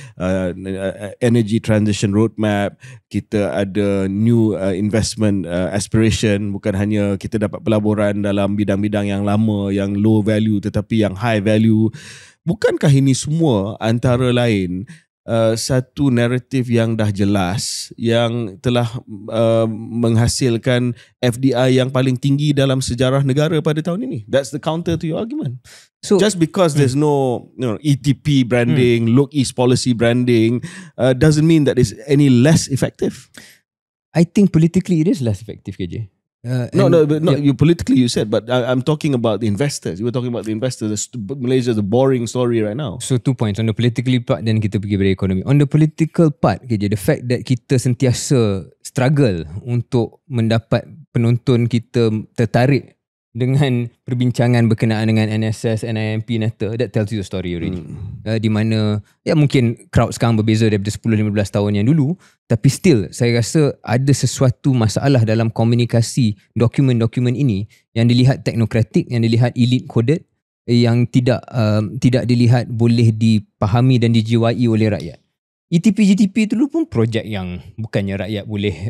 Energy Transition Roadmap, kita ada New Investment Aspiration, bukan hanya kita dapat pelaburan dalam bidang-bidang yang lama, yang low value, tetapi yang high value. Bukankah ini semua antara lain satu naratif yang dah jelas, yang telah menghasilkan FDI yang paling tinggi dalam sejarah negara pada tahun ini? That's the counter to your argument. So just because there's no ETP branding, Look East policy branding, doesn't mean that it's any less effective. I think politically it is less effective, KJ. You politically you said, but I'm talking about the investors. You were talking about the investors. Malaysia is a boring story right now. So 2 points on the political part, then kita pergi pada ekonomi. On the political part, the fact that kita sentiasa struggle untuk mendapat penonton kita tertarik dengan perbincangan berkenaan dengan NSS, NIMP, NETA, that tells you the story already. Di mana mungkin crowd sekarang berbeza daripada 10-15 tahun yang dulu, tapi still saya rasa ada sesuatu masalah dalam komunikasi dokumen-dokumen ini yang dilihat teknokratik, yang dilihat elite coded, yang tidak dilihat boleh dipahami dan dijiwai oleh rakyat. ETP, GTP itu dulu pun projek yang bukannya rakyat boleh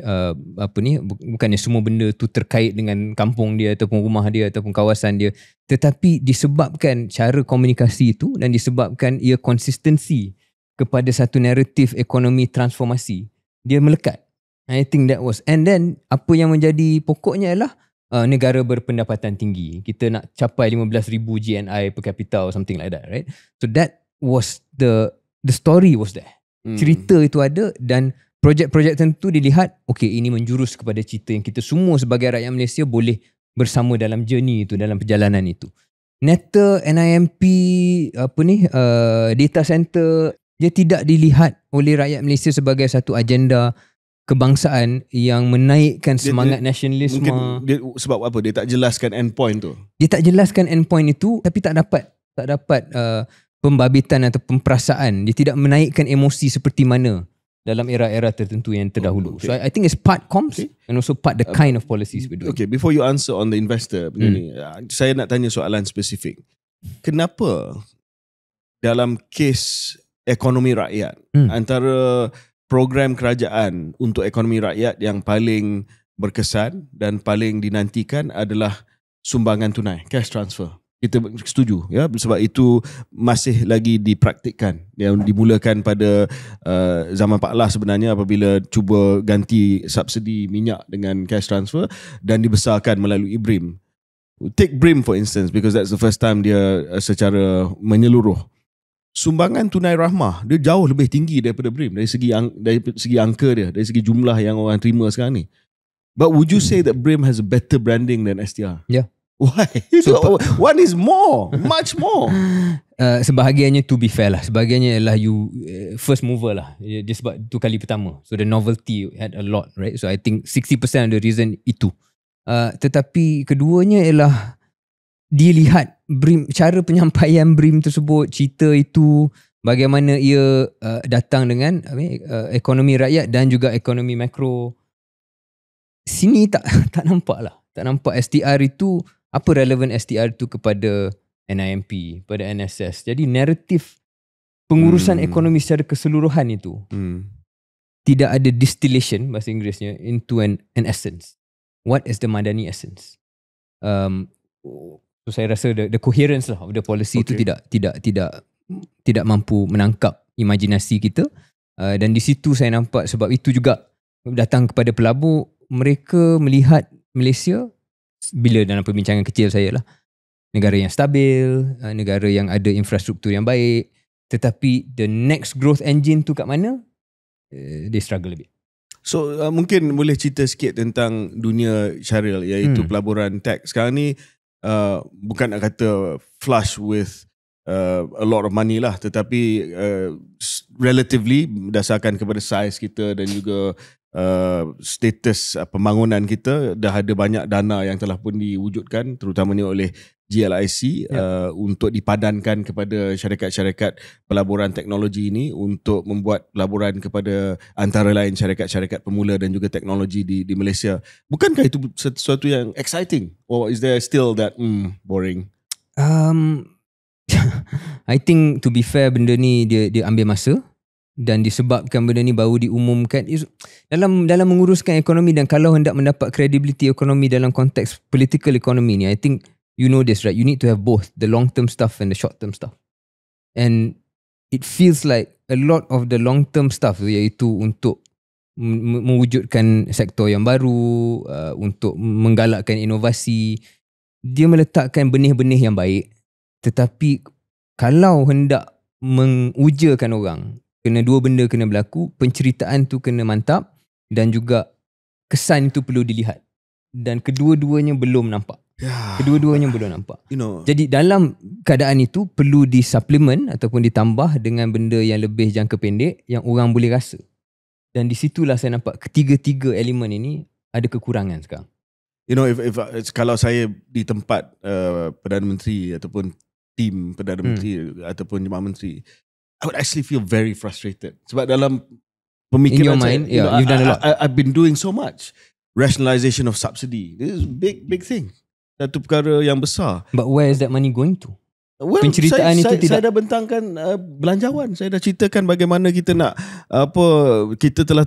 bukannya semua benda tu terkait dengan kampung dia ataupun rumah dia ataupun kawasan dia, tetapi disebabkan cara komunikasi itu dan disebabkan ia konsistensi kepada satu naratif ekonomi transformasi, dia melekat. I think that was, and then apa yang menjadi pokoknya ialah negara berpendapatan tinggi. Kita nak capai 15,000 GNI per capita or something like that, right? So that was the story was there. Cerita itu ada dan projek-projek tentu dilihat, ini menjurus kepada cerita yang kita semua sebagai rakyat Malaysia boleh bersama dalam journey itu, dalam perjalanan itu. NETA, NIMP, data center, dia tidak dilihat oleh rakyat Malaysia sebagai satu agenda kebangsaan yang menaikkan semangat nasionalisme. Sebab apa? Dia tak jelaskan endpoint tu. Dia tak jelaskan endpoint itu, tapi tak dapat pembabitan atau perasaan. Dia tidak menaikkan emosi seperti mana dalam era-era tertentu yang terdahulu. So I think it's part comms and also part the kind of policies we're doing. Okay, before you answer on the investor, saya nak tanya soalan spesifik. Kenapa dalam kes ekonomi rakyat, antara program kerajaan untuk ekonomi rakyat yang paling berkesan dan paling dinantikan adalah sumbangan tunai, cash transfer. Kita setuju ya, sebab itu masih lagi dipraktikkan, yang dimulakan pada zaman Pak Las sebenarnya apabila cuba ganti subsidi minyak dengan cash transfer dan dibesarkan melalui BRIM. Take BRIM for instance, because that's the first time dia secara menyeluruh. Sumbangan tunai rahmah dia jauh lebih tinggi daripada BRIM dari segi angka dia, dari segi jumlah yang orang terima sekarang ni. But would you say that BRIM has a better branding than STR? Yeah. Why? So, one is more, much more. Sebahagiannya to be fair lah, sebahagiannya ialah you first mover lah. Dia sebab itu kali pertama, so the novelty had a lot, right? So I think 60% of the reason itu. Tetapi keduanya ialah dilihat BRIM, cara penyampaian BRIM tersebut, cerita itu, bagaimana ia datang dengan ekonomi rakyat dan juga ekonomi makro. Sini tak nampak lah, tak nampak STR itu. Apa relevan STR itu kepada NIMP, pada NSS. Jadi naratif pengurusan ekonomi secara keseluruhan itu tidak ada distillation, bahasa Inggerisnya, into an essence. What is the Madani essence? So saya rasa the coherence lah of the policy itu tidak mampu menangkap imajinasi kita. Dan di situ saya nampak, sebab itu juga datang kepada pelabur, mereka melihat Malaysia, bila dalam perbincangan kecil saya lah, negara yang stabil, negara yang ada infrastruktur yang baik, tetapi the next growth engine tu kat mana? They struggle a bit. So mungkin boleh cerita sikit tentang dunia syariah, iaitu pelaburan teks. Sekarang ni bukan nak kata flush with a lot of money lah, tetapi relatively berdasarkan kepada size kita dan juga status pembangunan kita, dah ada banyak dana yang telah pun diwujudkan terutamanya oleh GLIC untuk dipadankan kepada syarikat-syarikat pelaburan teknologi ini untuk membuat pelaburan kepada antara lain syarikat-syarikat pemula dan juga teknologi di Malaysia. Bukankah itu sesuatu yang exciting, or is there still that boring? I think to be fair, benda ni dia ambil masa. Dan disebabkan benda ni baru diumumkan dalam menguruskan ekonomi, dan kalau hendak mendapat credibility ekonomi dalam konteks political economy ni, I think you know this, right? You need to have both the long term stuff and the short term stuff. And it feels like a lot of the long term stuff, iaitu untuk mewujudkan sektor yang baru, untuk menggalakkan inovasi, dia meletakkan benih-benih yang baik. Tetapi kalau hendak mengujakan orang, kena dua benda kena berlaku. Penceritaan tu kena mantap dan juga kesan itu perlu dilihat. Dan kedua-duanya belum nampak. Kedua-duanya belum nampak. Jadi dalam keadaan itu perlu disuplement ataupun ditambah dengan benda yang lebih jangka pendek yang orang boleh rasa. Dan di situlah saya nampak ketiga-tiga elemen ini ada kekurangan sekarang. If kalau saya di tempat Perdana Menteri ataupun tim Perdana Menteri ataupun Jemaah Menteri, I would actually feel very frustrated. Sebab dalam pemikiran mind, saya, you've done a lot. I've been doing so much. Rationalization of subsidy. This is a big thing. Satu perkara yang besar. But where is that money going to? Well, penceritaan saya dah bentangkan belanjawan. Saya dah ceritakan bagaimana kita nak kita telah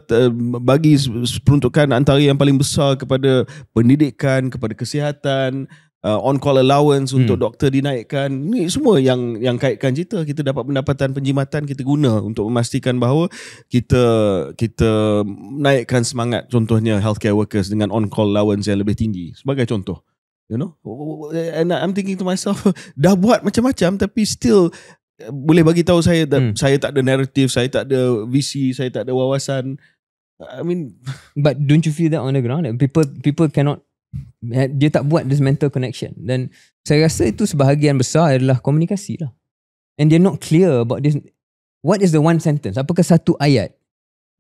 bagi peruntukan antara yang paling besar kepada pendidikan, kepada kesihatan, on-call allowance untuk doktor dinaikkan. Ni semua yang kaitkan cerita. Kita dapat pendapatan penjimatan, kita guna untuk memastikan bahawa kita naikkan semangat, contohnya healthcare workers dengan on-call allowance yang lebih tinggi sebagai contoh. And I'm thinking to myself, dah buat macam-macam tapi still boleh bagi tahu saya saya tak ada narrative, saya tak ada visi, saya tak ada wawasan. I mean, but don't you feel that on the ground? People cannot, dia tak buat this mental connection. Dan saya rasa itu sebahagian besar adalah komunikasi lah. And they're not clear about this. What is the one sentence? Apakah satu ayat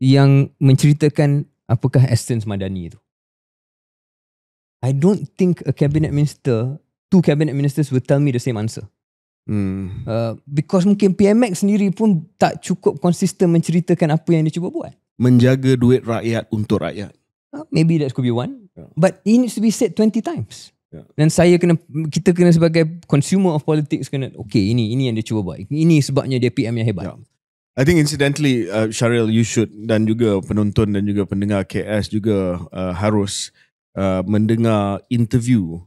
yang menceritakan apakah essence Madani itu? I don't think two cabinet ministers will tell me the same answer. Because mungkin PMX sendiri pun tak cukup konsisten menceritakan apa yang dia cuba buat. Menjaga duit rakyat untuk rakyat. Maybe that could be one. But it needs to be said 20 times. Dan kita kena sebagai consumer of politics kena, okay, ini yang dia cuba buat. Ini sebabnya dia PM yang hebat. I think incidentally, Syaril, you should, dan juga penonton dan juga pendengar KS juga harus mendengar interview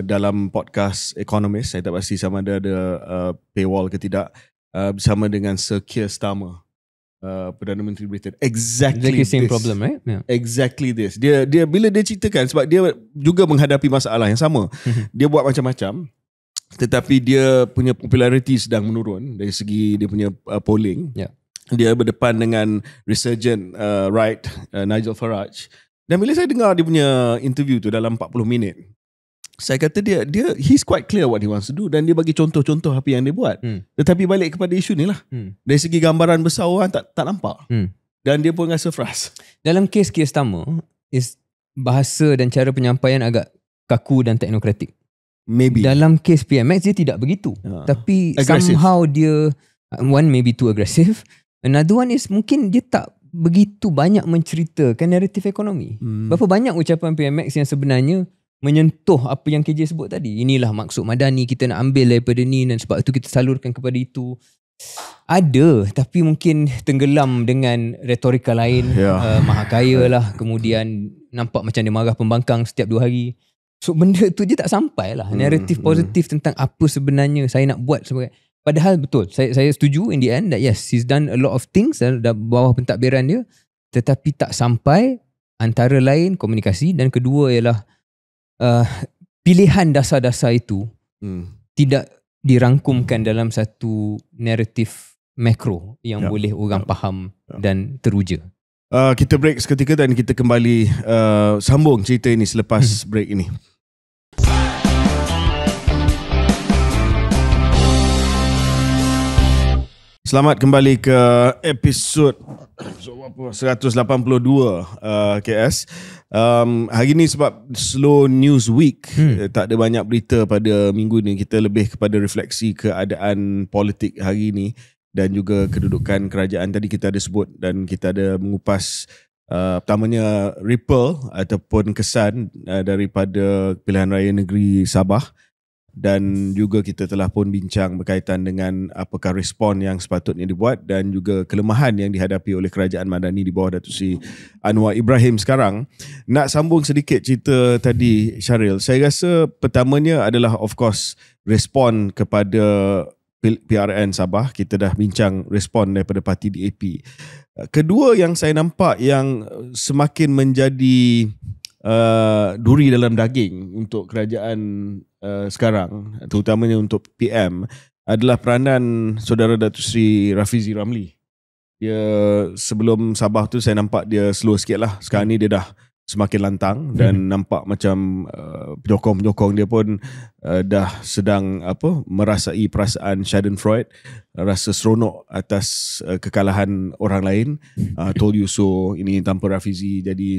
dalam podcast Economist. Saya tak pasti sama ada paywall ke tidak, bersama dengan Sir Keir Starmer, Perdana Menteri Britain. Exactly same this. problem, right? Yeah. Exactly this. Dia bila dia ceritakan, sebab dia juga menghadapi masalah yang sama. Dia buat macam-macam, tetapi dia punya populariti sedang menurun dari segi dia punya polling. Yeah. Dia berdepan dengan resurgent right, Nigel Farage. Dan bila saya dengar dia punya interview tu dalam 40 minit, saya kata dia he's quite clear what he wants to do, dan dia bagi contoh-contoh apa yang dia buat. Tetapi balik kepada isu ni lah. Dari segi gambaran besar orang tak nampak. Dan dia pun rasa frust. Dalam kes Keir Starmer, bahasa dan cara penyampaian agak kaku dan teknokratik. Maybe. Dalam kes PMX dia tidak begitu. Tapi aggressive. Somehow dia, one maybe too aggressive. Another one is mungkin dia tak begitu banyak menceritakan naratif ekonomi. Berapa banyak ucapan PMX yang sebenarnya menyentuh apa yang KJ sebut tadi. Inilah maksud Madani, kita nak ambil daripada ni, dan sebab itu kita salurkan kepada itu. Ada, tapi mungkin tenggelam dengan retorika lain. Maha kaya lah, kemudian nampak macam dia marah pembangkang setiap 2 hari. So benda tu je tak sampai lah. Naratif positif tentang apa sebenarnya saya nak buat sebagai. Padahal betul, saya setuju in the end that yes, he's done a lot of things dah bawah pentadbiran dia, tetapi tak sampai. Antara lain komunikasi, dan kedua ialah pilihan dasar-dasar itu tidak dirangkumkan dalam satu naratif makro yang boleh orang faham dan teruja. Kita break seketika dan kita kembali sambung cerita ini selepas break ini. Selamat kembali ke episod 182 KS. Hari ni sebab slow news week, tak ada banyak berita pada minggu ni. Kita lebih kepada refleksi keadaan politik hari ni dan juga kedudukan kerajaan. Tadi kita ada sebut dan kita ada mengupas pertamanya ripple ataupun kesan daripada pilihan raya negeri Sabah. Dan juga kita telah pun bincang berkaitan dengan apakah respon yang sepatutnya dibuat dan juga kelemahan yang dihadapi oleh kerajaan Madani di bawah Datuk Seri Anwar Ibrahim sekarang. Nak sambung sedikit cerita tadi, Syaril, saya rasa pertamanya adalah of course respon kepada PRN Sabah. Kita dah bincang respon daripada parti DAP. Kedua yang saya nampak yang semakin menjadi duri dalam daging untuk kerajaan sekarang, terutamanya untuk PM, adalah peranan saudara Datuk Seri Rafizi Ramli. Dia sebelum Sabah tu saya nampak dia slow sikit lah. Sekarang ni dia dah semakin lantang dan nampak macam penyokong-penyokong dia pun dah sedang merasai perasaan Schadenfreude, rasa seronok atas kekalahan orang lain. Told you so, ini tanpa Rafizi jadi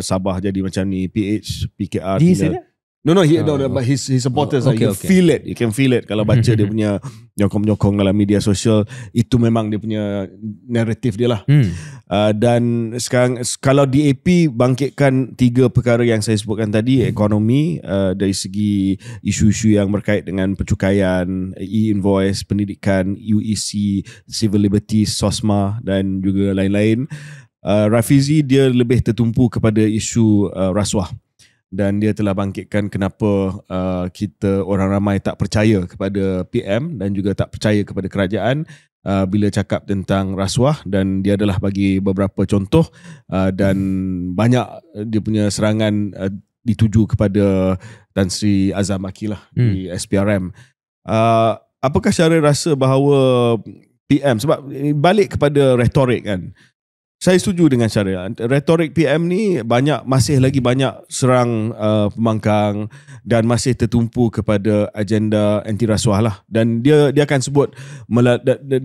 Sabah jadi macam ni, PH, PKR. No, but his supporters, you feel it. You can feel it kalau baca dia punya nyokong-nyokong dalam media sosial. Itu memang dia punya naratif dia lah. Dan sekarang kalau DAP bangkitkan 3 perkara yang saya sebutkan tadi, ekonomi, dari segi isu-isu yang berkait dengan percukaian, e-invoice, pendidikan, UEC, civil liberties, SOSMA dan juga lain-lain. Rafizi dia lebih tertumpu kepada isu rasuah. Dan dia telah bangkitkan kenapa kita orang ramai tak percaya kepada PM dan juga tak percaya kepada kerajaan bila cakap tentang rasuah, dan dia adalah bagi beberapa contoh dan banyak dia punya serangan dituju kepada Tan Sri Azam Maki lah di SPRM. Apakah Syaril rasa bahawa PM, sebab balik kepada retorik kan, saya setuju dengan Syaril. Retorik PM ni masih lagi banyak serang pembangkang dan masih tertumpu kepada agenda anti rasuah lah. Dan dia akan sebut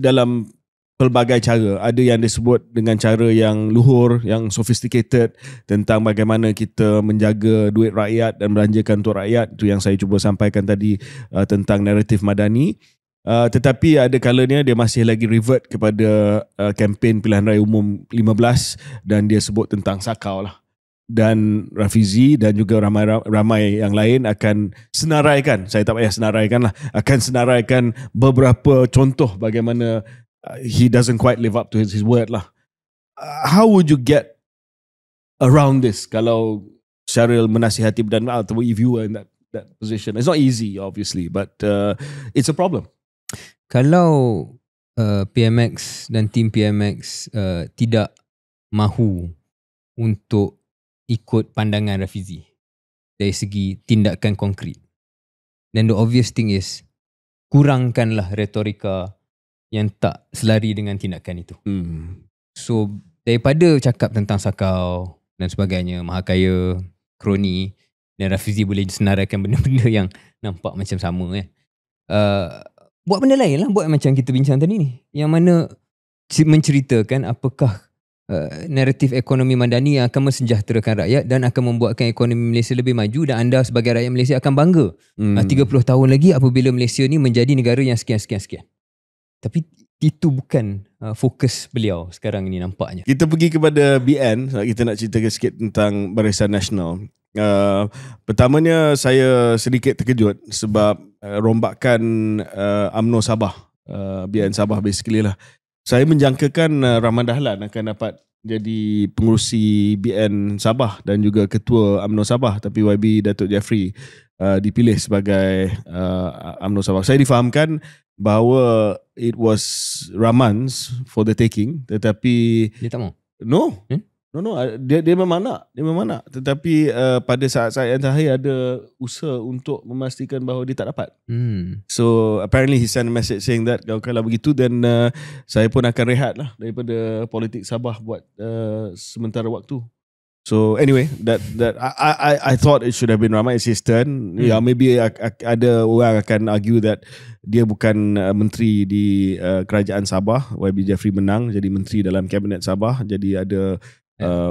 dalam pelbagai cara. Ada yang disebut dengan cara yang luhur, yang sophisticated, tentang bagaimana kita menjaga duit rakyat dan belanjakan untuk rakyat. Itu yang saya cuba sampaikan tadi tentang naratif Madani. Tetapi ada kalanya dia masih lagi revert kepada kempen pilihan raya umum 15 dan dia sebut tentang sakau lah. Dan Rafizi dan juga ramai yang lain akan senaraikan, saya tak payah senaraikan lah, akan senaraikan beberapa contoh bagaimana he doesn't quite live up to his word lah. How would you get around this kalau Syahril menasihati Perdana atau if you were in that position? It's not easy obviously, but it's a problem. Kalau PMX dan tim PMX tidak mahu untuk ikut pandangan Rafizi dari segi tindakan konkret, then the obvious thing is kurangkanlah retorika yang tak selari dengan tindakan itu. So daripada cakap tentang sakau dan sebagainya, mahakaya, kroni, dan Rafizi boleh senaraikan benda-benda yang nampak macam sama kan. Buat benda lain lah, buat macam kita bincang tadi ni, yang mana menceritakan apakah naratif ekonomi madani yang akan mensejahterakan rakyat dan akan membuatkan ekonomi Malaysia lebih maju, dan anda sebagai rakyat Malaysia akan bangga 30 tahun lagi apabila Malaysia ni menjadi negara yang sekian-sekian-sekian. Tapi itu bukan fokus beliau sekarang ini nampaknya. Kita pergi kepada BN, kita nak ceritakan sikit tentang Barisan Nasional. Pertamanya saya sedikit terkejut sebab rombakan UMNO Sabah, BN Sabah basically lah. Saya menjangkakan Rahman Dahlan akan dapat jadi pengerusi BN Sabah dan juga ketua UMNO Sabah, tapi YB Datuk Jeffrey dipilih sebagai UMNO Sabah. Saya difahamkan bahawa it was Rahman's for the taking, tetapi dia tak mau. No, dia memang nak, tetapi pada saat-saat yang terakhir ada usaha untuk memastikan bahawa dia tak dapat. So apparently he sent a message saying that kalau begitu then saya pun akan rehat lah daripada politik Sabah buat sementara waktu. So anyway, that I thought it should have been Rahman, it's his turn. Yeah, maybe ada orang akan argue that dia bukan menteri di kerajaan Sabah. YB Jeffrey menang jadi menteri dalam kabinet Sabah, jadi ada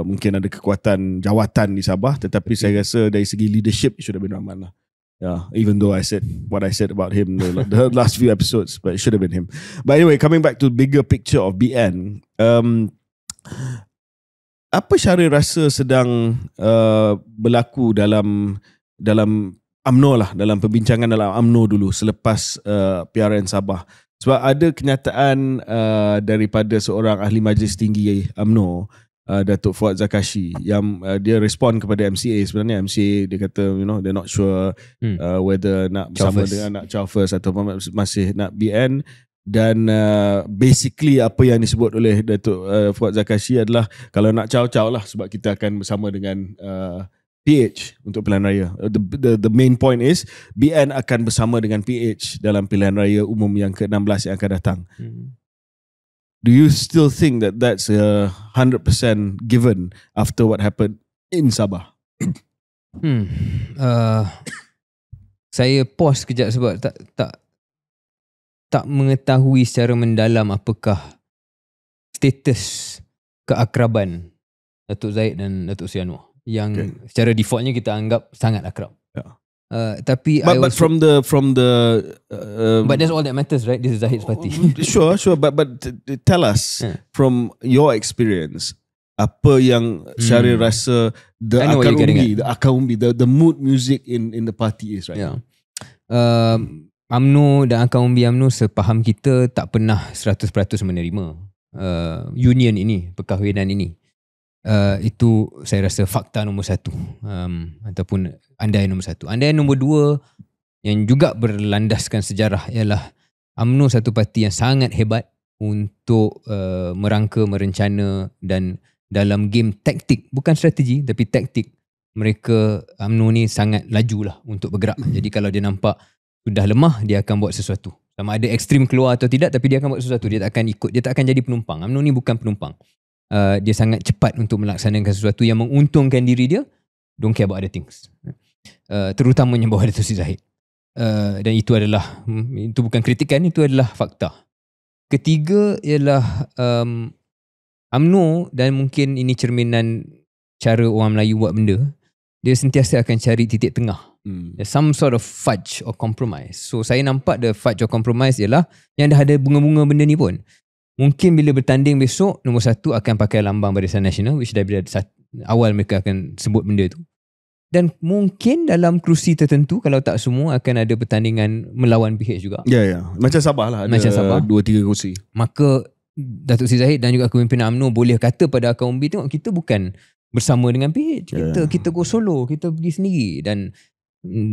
mungkin ada kekuatan jawatan di Sabah, tetapi saya rasa dari segi leadership it should have been Rahman lah. Yeah, even though I said what I said about him the last few episodes, but it should have been him. But anyway, coming back to bigger picture of BN, apa Syahril rasa sedang berlaku dalam UMNO lah, dalam perbincangan dalam UMNO dulu selepas PRN Sabah? Sebab ada kenyataan daripada seorang ahli majlis tinggi UMNO, Datuk Fuad Zakashi, yang dia respon kepada MCA. Sebenarnya MCA dia kata they're not sure whether nak bersama dengan nak Chow First atau masih nak BN. Dan basically apa yang disebut oleh Datuk Fuad Zakashi adalah kalau nak Chow lah, sebab kita akan bersama dengan PH untuk pilihan raya. The main point is BN akan bersama dengan PH dalam pilihan raya umum yang ke-16 yang akan datang. Do you still think that that's 100% given after what happened in Sabah? Saya pause kejap sebab tak mengetahui secara mendalam apakah status keakraban Datuk Zahid dan Datuk Sri Anwar yang secara defaultnya kita anggap sangat akrab. Tapi but from the but that's all that matters, right? This is Zahid's party. Sure, but tell us from your experience, apa yang Syahril rasa the akar umbi, the mood music in the party is right now. UMNO dan akar umbi UMNO sepaham kita tak pernah 100% menerima union ini, perkahwinan ini. Itu saya rasa fakta nombor satu, ataupun andaian nombor satu. Andaian nombor dua yang juga berlandaskan sejarah ialah UMNO satu parti yang sangat hebat untuk merangka, merencana, dan dalam game taktik, bukan strategi tapi taktik, mereka UMNO ni sangat laju lah untuk bergerak. Jadi kalau dia nampak sudah lemah, dia akan buat sesuatu. Sama ada ekstrim keluar atau tidak, tapi dia akan buat sesuatu. Dia tak akan ikut, dia tak akan jadi penumpang. UMNO ni bukan penumpang. Dia sangat cepat untuk melaksanakan sesuatu yang menguntungkan diri dia. Don't care about other things. Terutamanya bawah Datuk Sri Zahid. Dan itu bukan kritikan, itu adalah fakta. Ketiga ialah UMNO, dan mungkin ini cerminan cara orang Melayu buat benda, dia sentiasa akan cari titik tengah. Some sort of fudge or compromise. So saya nampak the fudge or compromise ialah yang dah ada bunga-bunga benda ni pun, mungkin bila bertanding besok, nombor satu akan pakai lambang Barisan Nasional, which dari awal mereka akan sebut benda tu. Dan mungkin dalam kerusi tertentu, kalau tak semua, akan ada pertandingan melawan PH juga. Ya. Macam Sabah lah. Macam Sabah. 2-3 kursi. Maka Datuk Seri Zahid dan juga kepimpinan UMNO boleh kata pada akaun umbi, tengok kita bukan bersama dengan PH. Kita go solo, kita pergi sendiri. Dan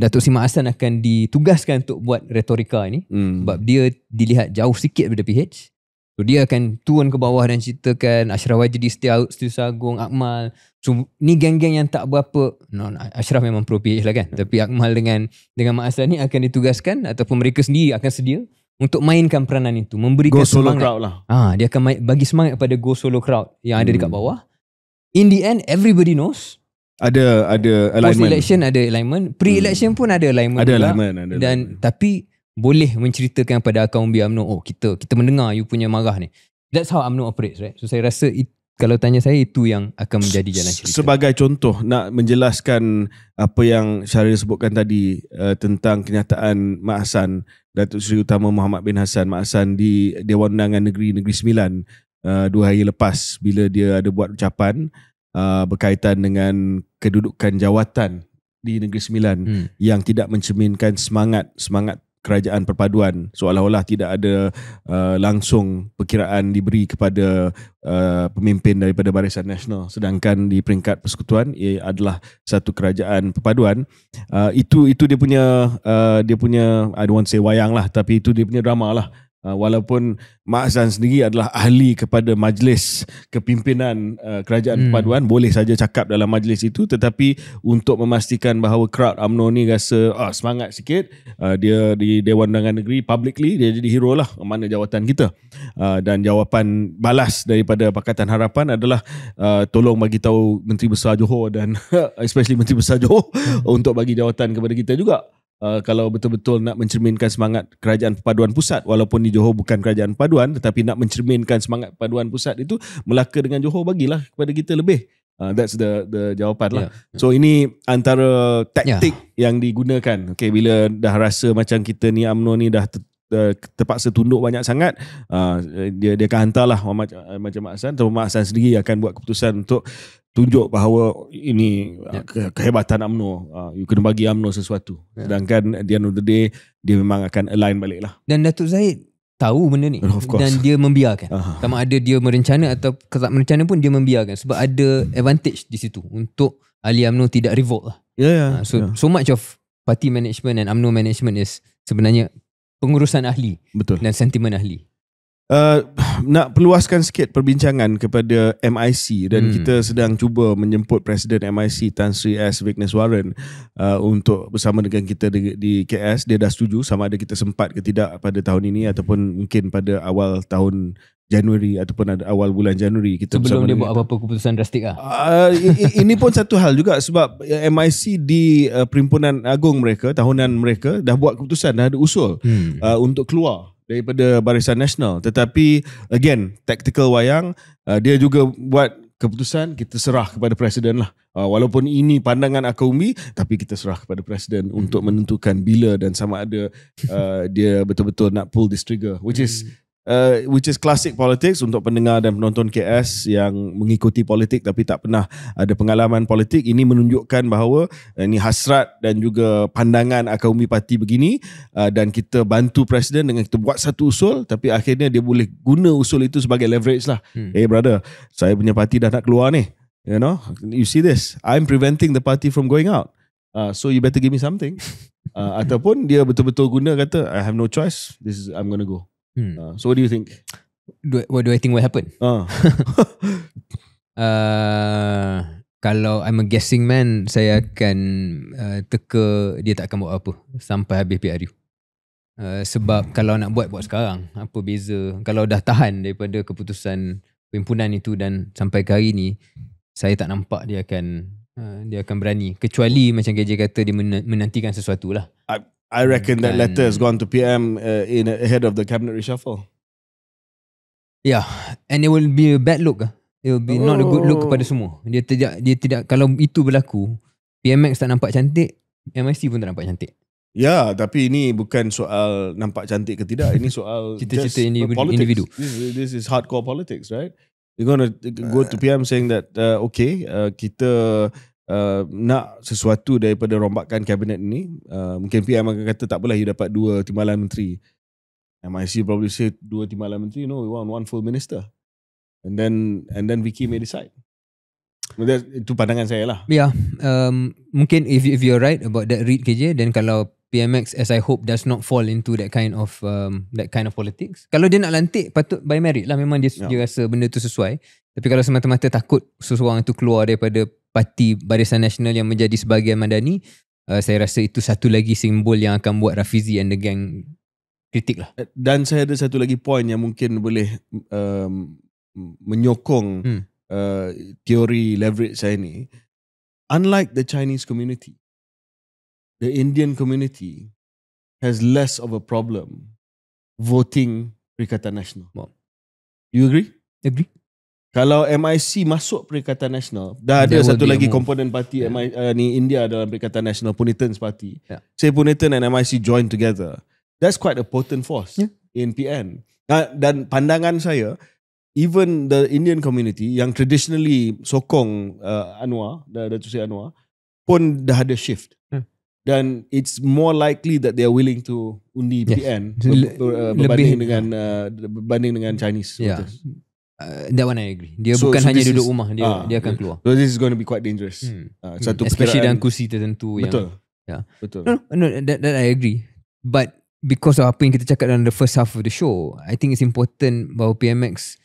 Datuk Seri Mak Hassan akan ditugaskan untuk buat retorika ni. Sebab dia dilihat jauh sikit daripada PH. So dia akan turun ke bawah dan ceritakan Ashraf Wajdi, Setiausaha Agung, Akmal. So ni geng-geng yang tak berapa, Ashraf memang pro PH lah kan. Tapi Akmal dengan Mak Hassan ni akan ditugaskan ataupun mereka sendiri akan sedia untuk mainkan peranan itu, memberikan go solo semangat. Crowd lah. Dia akan bagi semangat kepada go solo crowd yang ada dekat bawah. In the end, everybody knows ada alignment. Post-election ada alignment, pre-election pun ada alignment. Ada juga. alignment. Dan tapi boleh menceritakan pada akaun umbi UMNO, kita mendengar you punya marah ni. That's how UMNO operates, right? So saya rasa kalau tanya saya, itu yang akan menjadi jalan cerita. Sebagai contoh, nak menjelaskan apa yang Syahril sebutkan tadi tentang kenyataan Mak Hassan, Datuk Seri Utama Muhammad bin Hassan Mak Hassan di Dewan Undangan Negeri Sembilan 2 hari lepas, bila dia ada buat ucapan berkaitan dengan kedudukan jawatan di Negeri Sembilan yang tidak mencerminkan semangat kerajaan perpaduan, seolah-olah tidak ada langsung perkiraan diberi kepada pemimpin daripada Barisan Nasional, sedangkan di peringkat persekutuan ia adalah satu kerajaan perpaduan. Itu dia punya I don't want to say wayang lah, tapi itu dia punya drama lah. Walaupun Mak Hassan sendiri adalah ahli kepada majlis kepimpinan kerajaan perpaduan, boleh saja cakap dalam majlis itu, tetapi untuk memastikan bahawa crowd UMNO ni rasa semangat sikit, dia di Dewan Undangan Negeri publicly dia jadi hero lah, mana jawatan kita. Dan jawapan balas daripada Pakatan Harapan adalah tolong bagi tahu Menteri Besar Johor dan especially Menteri Besar Johor untuk bagi jawatan kepada kita juga. Kalau betul-betul nak mencerminkan semangat kerajaan perpaduan pusat, walaupun di Johor bukan kerajaan perpaduan, tetapi nak mencerminkan semangat perpaduan pusat itu, Melaka dengan Johor bagilah kepada kita lebih. That's the jawapan lah. So ini antara taktik yang digunakan. Okay, bila dah rasa macam kita ni UMNO ni dah terpaksa tunduk banyak sangat, dia akan hantarlah macam Mak Hassan, atau Mak Hassan sendiri akan buat keputusan untuk tunjuk bahawa ini kehebatan UMNO, you kena bagi UMNO sesuatu. Sedangkan at the end of the day, dia memang akan align balik lah. Dan Datuk Zahid tahu benda ni, dan dia membiarkan. Sama ada dia merencana atau tak merencana pun, dia membiarkan sebab ada advantage di situ untuk ahli UMNO tidak revolt lah. So much of party management and UMNO management is sebenarnya pengurusan ahli. Betul. Dan sentimen ahli. Nak peluaskan sikit perbincangan kepada MIC, dan kita sedang cuba menjemput Presiden MIC Tan Sri S. Vigneswaran untuk bersama dengan kita di KS. Dia dah setuju sama ada kita sempat ke tidak pada tahun ini, ataupun mungkin pada awal tahun Januari ataupun awal bulan Januari kita sebelum dia buat apa-apa keputusan drastik lah. Ini pun satu hal juga, sebab MIC di Perhimpunan Agung mereka, tahunan mereka dah buat keputusan, dah ada usul untuk keluar daripada Barisan Nasional. Tetapi again, tactical wayang, dia juga buat keputusan, kita serah kepada Presiden lah. Walaupun ini pandangan akaun umbi, tapi kita serah kepada Presiden untuk menentukan bila dan sama ada dia betul-betul nak pull this trigger, which is classic politics. Untuk pendengar dan penonton KS yang mengikuti politik tapi tak pernah ada pengalaman politik, ini menunjukkan bahawa ini hasrat dan juga pandangan akaun umbi parti begini, dan kita bantu Presiden dengan kita buat satu usul, tapi akhirnya dia boleh guna usul itu sebagai leverage lah. Hey brother, saya punya parti dah nak keluar ni, you see this, I'm preventing the party from going out, so you better give me something. Ataupun dia betul-betul guna, kata I have no choice, I'm gonna go. So what do you think? What do I think will happen? Kalau I'm a guessing man, saya akan teka dia tak akan buat apa sampai habis PRU. Sebab kalau nak buat sekarang, apa beza kalau dah tahan daripada keputusan perhimpunan itu, dan sampai ke hari ni saya tak nampak dia akan berani, kecuali macam KJ kata dia menantikan sesuatu lah. I reckon that letter has gone to PM ahead of the cabinet reshuffle. Yeah, and it will be a bad look. It will be not a good look kepada semua. Dia tidak, kalau itu berlaku, PMX tak nampak cantik, MIC pun tak nampak cantik. Ya, tapi ini bukan soal nampak cantik ke tidak. Ini soal cita-cita individu. This is hardcore politics, right? You're going to go to PM saying that kita nak sesuatu daripada rombakan kabinet ini, mungkin PM akan kata tak apalah, you dapat 2 timbalan menteri. MIC probably say 2 timbalan menteri, no, we want 1 full minister. And then Vicky may decide. Itu pandangan saya lah. Yeah, mungkin if you're right about that read KJ, then kalau PMX, as I hope, does not fall into that kind of politics. Kalau dia nak lantik, patut by merit lah. Memang dia rasa benda tu sesuai. Tapi kalau semata-mata takut seseorang itu keluar daripada parti Barisan Nasional yang menjadi sebahagian Madani, saya rasa itu satu lagi simbol yang akan buat Rafizi and the gang kritik lah. Dan saya ada satu lagi point yang mungkin boleh menyokong teori leverage saya ni. Unlike the Chinese community, the Indian community has less of a problem voting Perikatan Nasional. Wow. You agree? Agree. Kalau MIC masuk Perikatan Nasional, dah ada satu lagi komponen parti ni India dalam Perikatan Nasional, Punitans Party. Say Punitan and MIC join together. That's quite a potent force in PN. Dan pandangan saya, even the Indian community yang traditionally sokong Anwar, Datuk Seri Anwar, pun dah ada shift. Dan it's more likely that they are willing to undi PN berbanding dengan Chinese voters. That one I agree. Dia bukan hanya duduk rumah, dia akan keluar. So this is going to be quite dangerous. Especially dalam kursi tertentu. Betul. Betul. No, that I agree. But because of apa yang kita cakap dalam the first half of the show, I think it's important bahawa PMX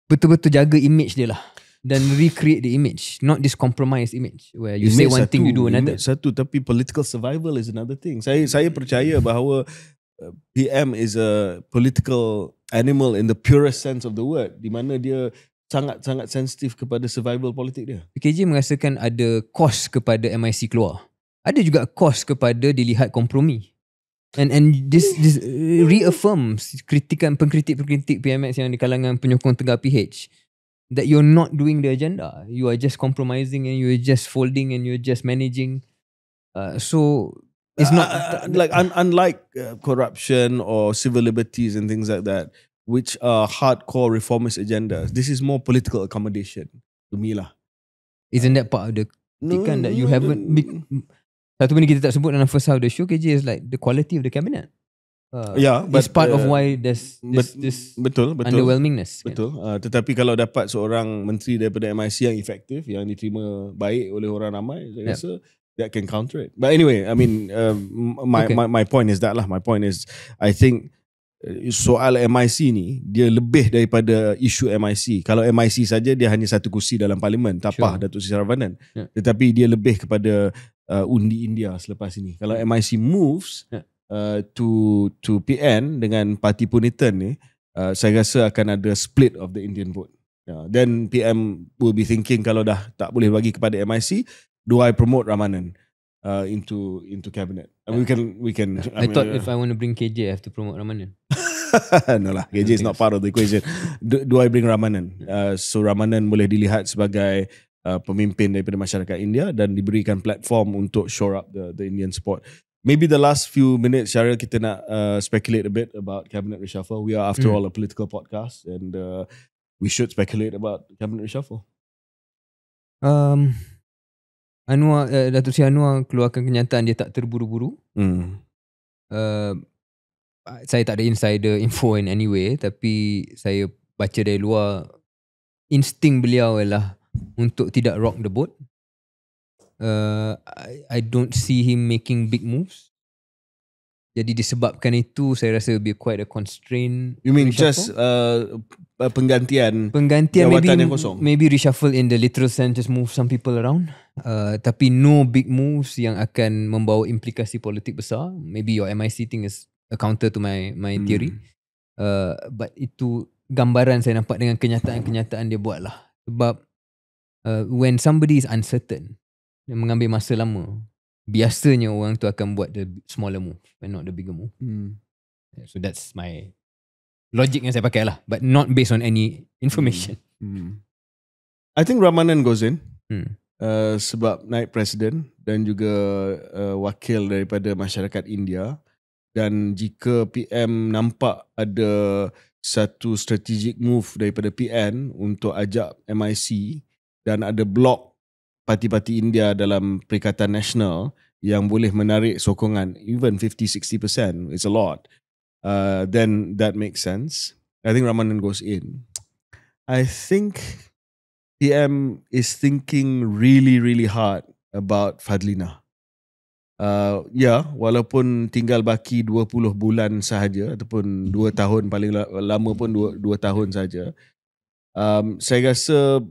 betul-betul jaga image dia lah. Dan recreate the image, not this compromised image where you say one thing, you do another. Satu, tapi political survival is another thing. Saya percaya bahawa PM is a political animal in the purest sense of the word, di mana dia sangat-sangat sensitif kepada survival politik dia. KJ merasakan ada cost kepada MIC keluar. Ada juga cost kepada dilihat kompromi. And this reaffirms pengkritik PMX yang di kalangan penyokong Tegak PH that you're not doing the agenda. You are just compromising and you're just folding and you're just managing. So it's not like unlike corruption or civil liberties and things like that, which are hardcore reformist agendas. This is more political accommodation to me lah. Isn't that part of the kritikan that you haven't? Satu benda kita tak sebut dalam first half of the show, KJ, is like the quality of the cabinet. But it's part of why there's this betul underwhelmingness. Betul. Tetapi kalau dapat seorang menteri daripada MIC yang efektif, yang diterima baik oleh orang ramai, saya rasa that can counter it. But anyway, I mean, my point is that lah. My point is, I think soal MIC ni dia lebih daripada isu MIC. Kalau MIC saja dia hanya satu kursi dalam parlimen, tapah Datuk Seri Saravanan. Tetapi dia lebih kepada undi India selepas ini. Kalau MIC moves to PN dengan parti Punitan ni, saya rasa akan ada split of the Indian vote. Then PM will be thinking, kalau dah tak boleh bagi kepada MIC, do I promote Ramanan into cabinet? We can. I thought if I want to bring KJ, I have to promote Ramanan. No lah, KJ is not part of the equation. Do I bring Ramanan? So Ramanan boleh dilihat sebagai pemimpin daripada masyarakat India dan diberikan platform untuk shore up the Indian support. Maybe the last few minutes, Syaril, kita nak speculate a bit about cabinet reshuffle. We are after all a political podcast, and we should speculate about cabinet reshuffle. Datuk Seri Anwar keluarkan kenyataan dia tak terburu-buru. Saya tak ada insider info in any way, tapi saya baca dari luar, insting beliau ialah untuk tidak rock the boat. I don't see him making big moves. Jadi disebabkan itu, saya rasa be quite a constraint. You mean reshuffle? Just penggantian jawatan yang kosong? Maybe reshuffle in the literal sense, just move some people around. Tapi no big moves yang akan membawa implikasi politik besar. Maybe your MIC thing is a counter to my theory. But itu gambaran saya nampak dengan kenyataan-kenyataan dia buat lah. Sebab when somebody is uncertain, dia mengambil masa lama, biasanya orang tu akan buat the smaller move and not the bigger move. So that's my logic yang saya pakai lah, but not based on any information. I think Ramanan goes in sebab naik presiden dan juga wakil daripada masyarakat India. Dan jika PM nampak ada satu strategic move daripada PN untuk ajak MIC dan ada block parti-parti India dalam Perikatan Nasional yang boleh menarik sokongan even 50-60%, it's a lot, then that makes sense. I think Ramanan goes in. I think PM is thinking really, really hard about Fadlina. Walaupun tinggal baki 20 bulan sahaja ataupun 2 tahun, paling lama pun 2 tahun saja. Saya rasa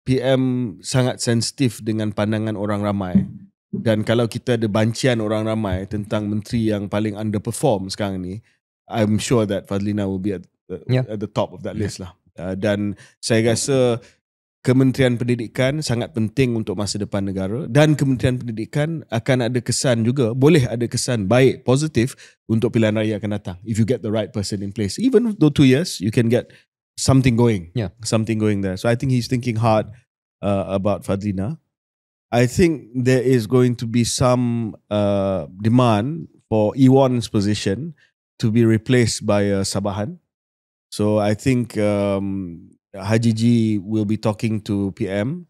PM sangat sensitif dengan pandangan orang ramai. Dan kalau kita ada bancian orang ramai tentang menteri yang paling underperform sekarang ni, I'm sure that Fadlina will be at the top of that list lah. Dan saya rasa Kementerian Pendidikan sangat penting untuk masa depan negara, dan Kementerian Pendidikan akan ada kesan juga, boleh ada kesan baik, positif untuk pilihan raya akan datang. If you get the right person in place, even though 2 years, you can get something going. Something going there. So I think he's thinking hard about Fadlina. I think there is going to be some demand for Iwan's position to be replaced by Sabahan. So I think Haji G will be talking to PM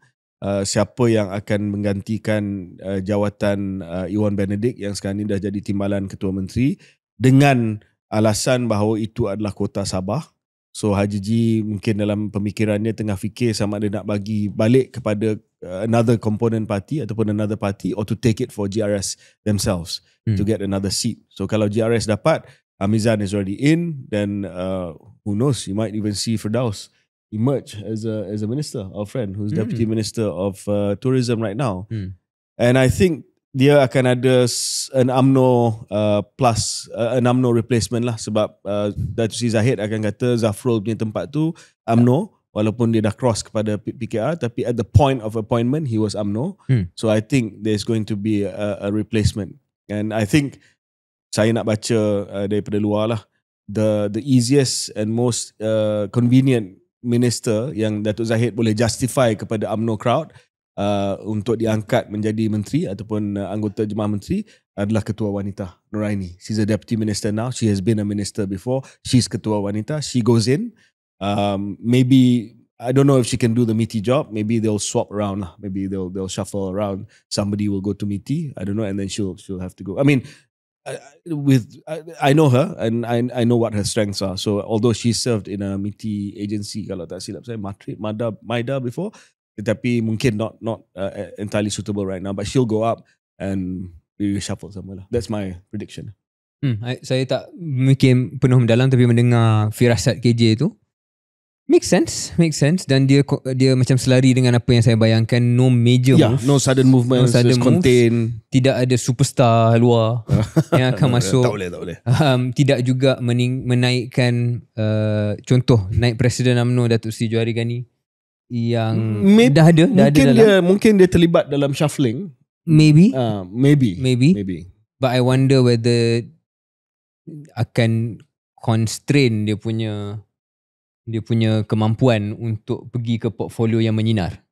siapa yang akan menggantikan jawatan Iwan Benedict yang sekarang ni dah jadi timbalan Ketua Menteri, dengan alasan bahawa itu adalah kota Sabah. So Haji G mungkin dalam pemikirannya tengah fikir sama ada nak bagi balik kepada another component party ataupun another party, or to take it for GRS themselves to get another seat. So kalau GRS dapat, Amizan is already in, then who knows, you might even see Firdaus emerge as a minister, our friend who's deputy minister of tourism right now. And I think dia akan ada an UMNO plus an UMNO replacement lah, sebab Datuk Seri Zahid akan kata Zafrul punya tempat tu UMNO, walaupun dia dah cross kepada PKR, tapi at the point of appointment he was UMNO. So I think there's going to be a replacement, and I think saya nak baca daripada luar lah, the easiest and most convenient minister yang Datuk Zahid boleh justify kepada UMNO crowd untuk diangkat menjadi menteri ataupun anggota jemaah menteri adalah Ketua Wanita Nuraini. She's a deputy minister now. She has been a minister before. She's Ketua Wanita. She goes in. Maybe, I don't know if she can do the MITI job. Maybe they'll swap around lah. Maybe they'll shuffle around. Somebody will go to MITI. I don't know, and then she'll have to go. I mean, I know her and I know what her strengths are. So although she served in a MITI agency, kalau tak silap saya, Maida before, tetapi mungkin not entirely suitable right now. But she'll go up and be reshuffled somewhere lah. That's my prediction. Saya tak mungkin penuh mendalam, tapi mendengar firasat KJ tu Make sense. Dan dia macam selari dengan apa yang saya bayangkan. No major move, no sudden movement, just contain. Tidak ada superstar luar yang akan masuk. Tak boleh. Tidak juga menaikkan contoh naik Presiden UMNO Datuk Seri Johari Ghani yang dah ada dalam. Mungkin dia terlibat dalam shuffling. Maybe. But I wonder whether akan constrain dia punya kemampuan untuk pergi ke portfolio yang menyinar.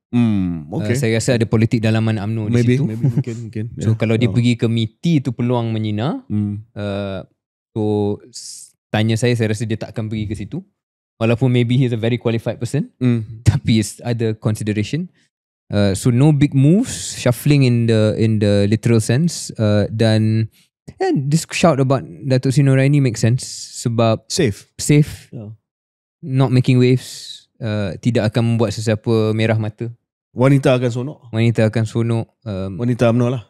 Okay. Saya rasa ada politik dalaman UMNO di situ. Maybe mungkin. So kalau dia pergi ke MITI itu peluang menyinar. So tanya saya rasa dia tak akan pergi ke situ. Walaupun maybe he's a very qualified person. Tapi ada consideration. So no big moves, shuffling in the literal sense. Dan this shout about Datuk Seri Nuraini makes sense sebab safe. Not making waves, tidak akan membuat sesiapa merah mata. Wanita akan sonok. Wanita UMNO lah.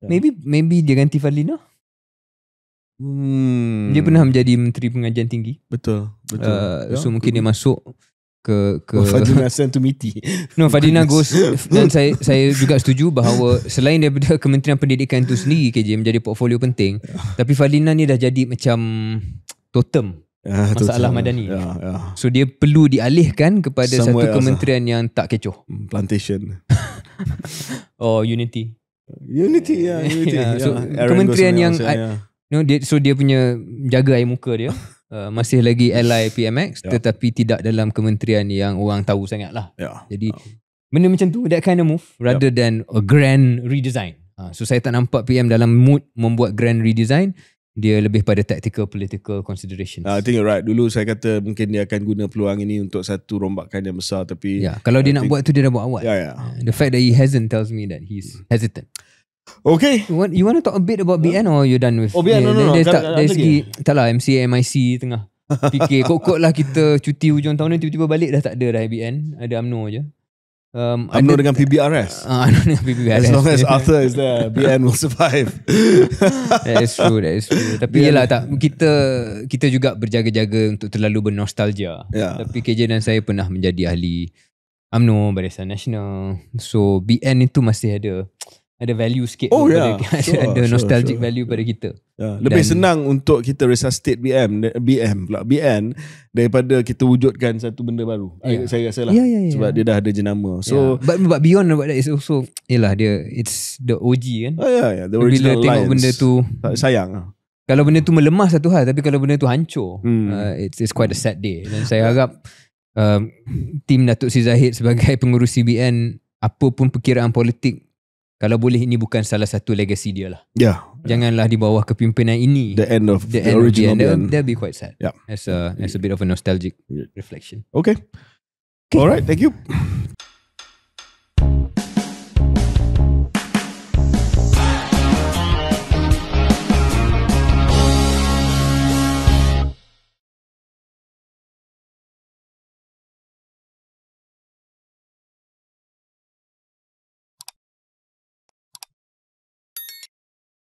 Maybe dia ganti Fadlina. Dia pernah menjadi Menteri Pengajian Tinggi. Betul. So mungkin dia masuk ke Fadlina sent to MITI. No, Fadlina goes. Dan saya juga setuju bahawa selain daripada Kementerian Pendidikan itu sendiri KJ menjadi portfolio penting, tapi Fadlina ni dah jadi macam totem masalah madani. So dia perlu dialihkan kepada satu kementerian yang tak kecoh. Plantation. Unity. So kementerian yang so dia punya jaga air muka dia masih lagi ally PMX, tetapi tidak dalam kementerian yang orang tahu sangat lah. Jadi benda macam tu, that kind of move rather than a grand redesign. So saya tak nampak PM dalam mood membuat grand redesign. dia lebih pada tactical political considerations. I think you're right. Dulu saya kata mungkin dia akan guna peluang ini untuk satu rombakan yang besar, tapi Kalau dia nak buat tu, dia dah buat awal. The fact that he hasn't tells me that he's hesitant. Okay. You want to talk a bit about BN or you done with? BN, no. Dari segi tak lah, MCA, MIC tengah fikir kot lah kita cuti hujung tahun ni, tiba-tiba balik dah tak ada dah BN, ada UMNO je. UMNO dengan PBRS. UMNO dengan PBRS. As long as Arthur is there, BN will survive. That is true. Tapi yelah, kita juga berjaga-jaga untuk terlalu bernostalgia. Tapi KJ dan saya pernah menjadi ahli UMNO, Barisan Nasional. So BN itu masih ada value sikit. Ada nostalgic value pada kita. Lebih senang untuk kita resuscitate BN daripada kita wujudkan satu benda baru. Saya rasa lah. Sebab dia dah ada jenama. So but beyond about that is also it's the OG kan. The original bila tengok benda tu, sayang. Kalau benda tu melemah satu hal, tapi kalau benda tu hancur, it's quite a sad day. Dan saya harap tim Datuk Sri Zahid sebagai pengurus CBN, apa pun perkiraan politik, kalau boleh ini bukan salah satu legacy dia lah. Janganlah di bawah kepimpinan ini the end of the original BN. That'll be quite sad. As a bit of a nostalgic reflection. Okay. Alright, thank you.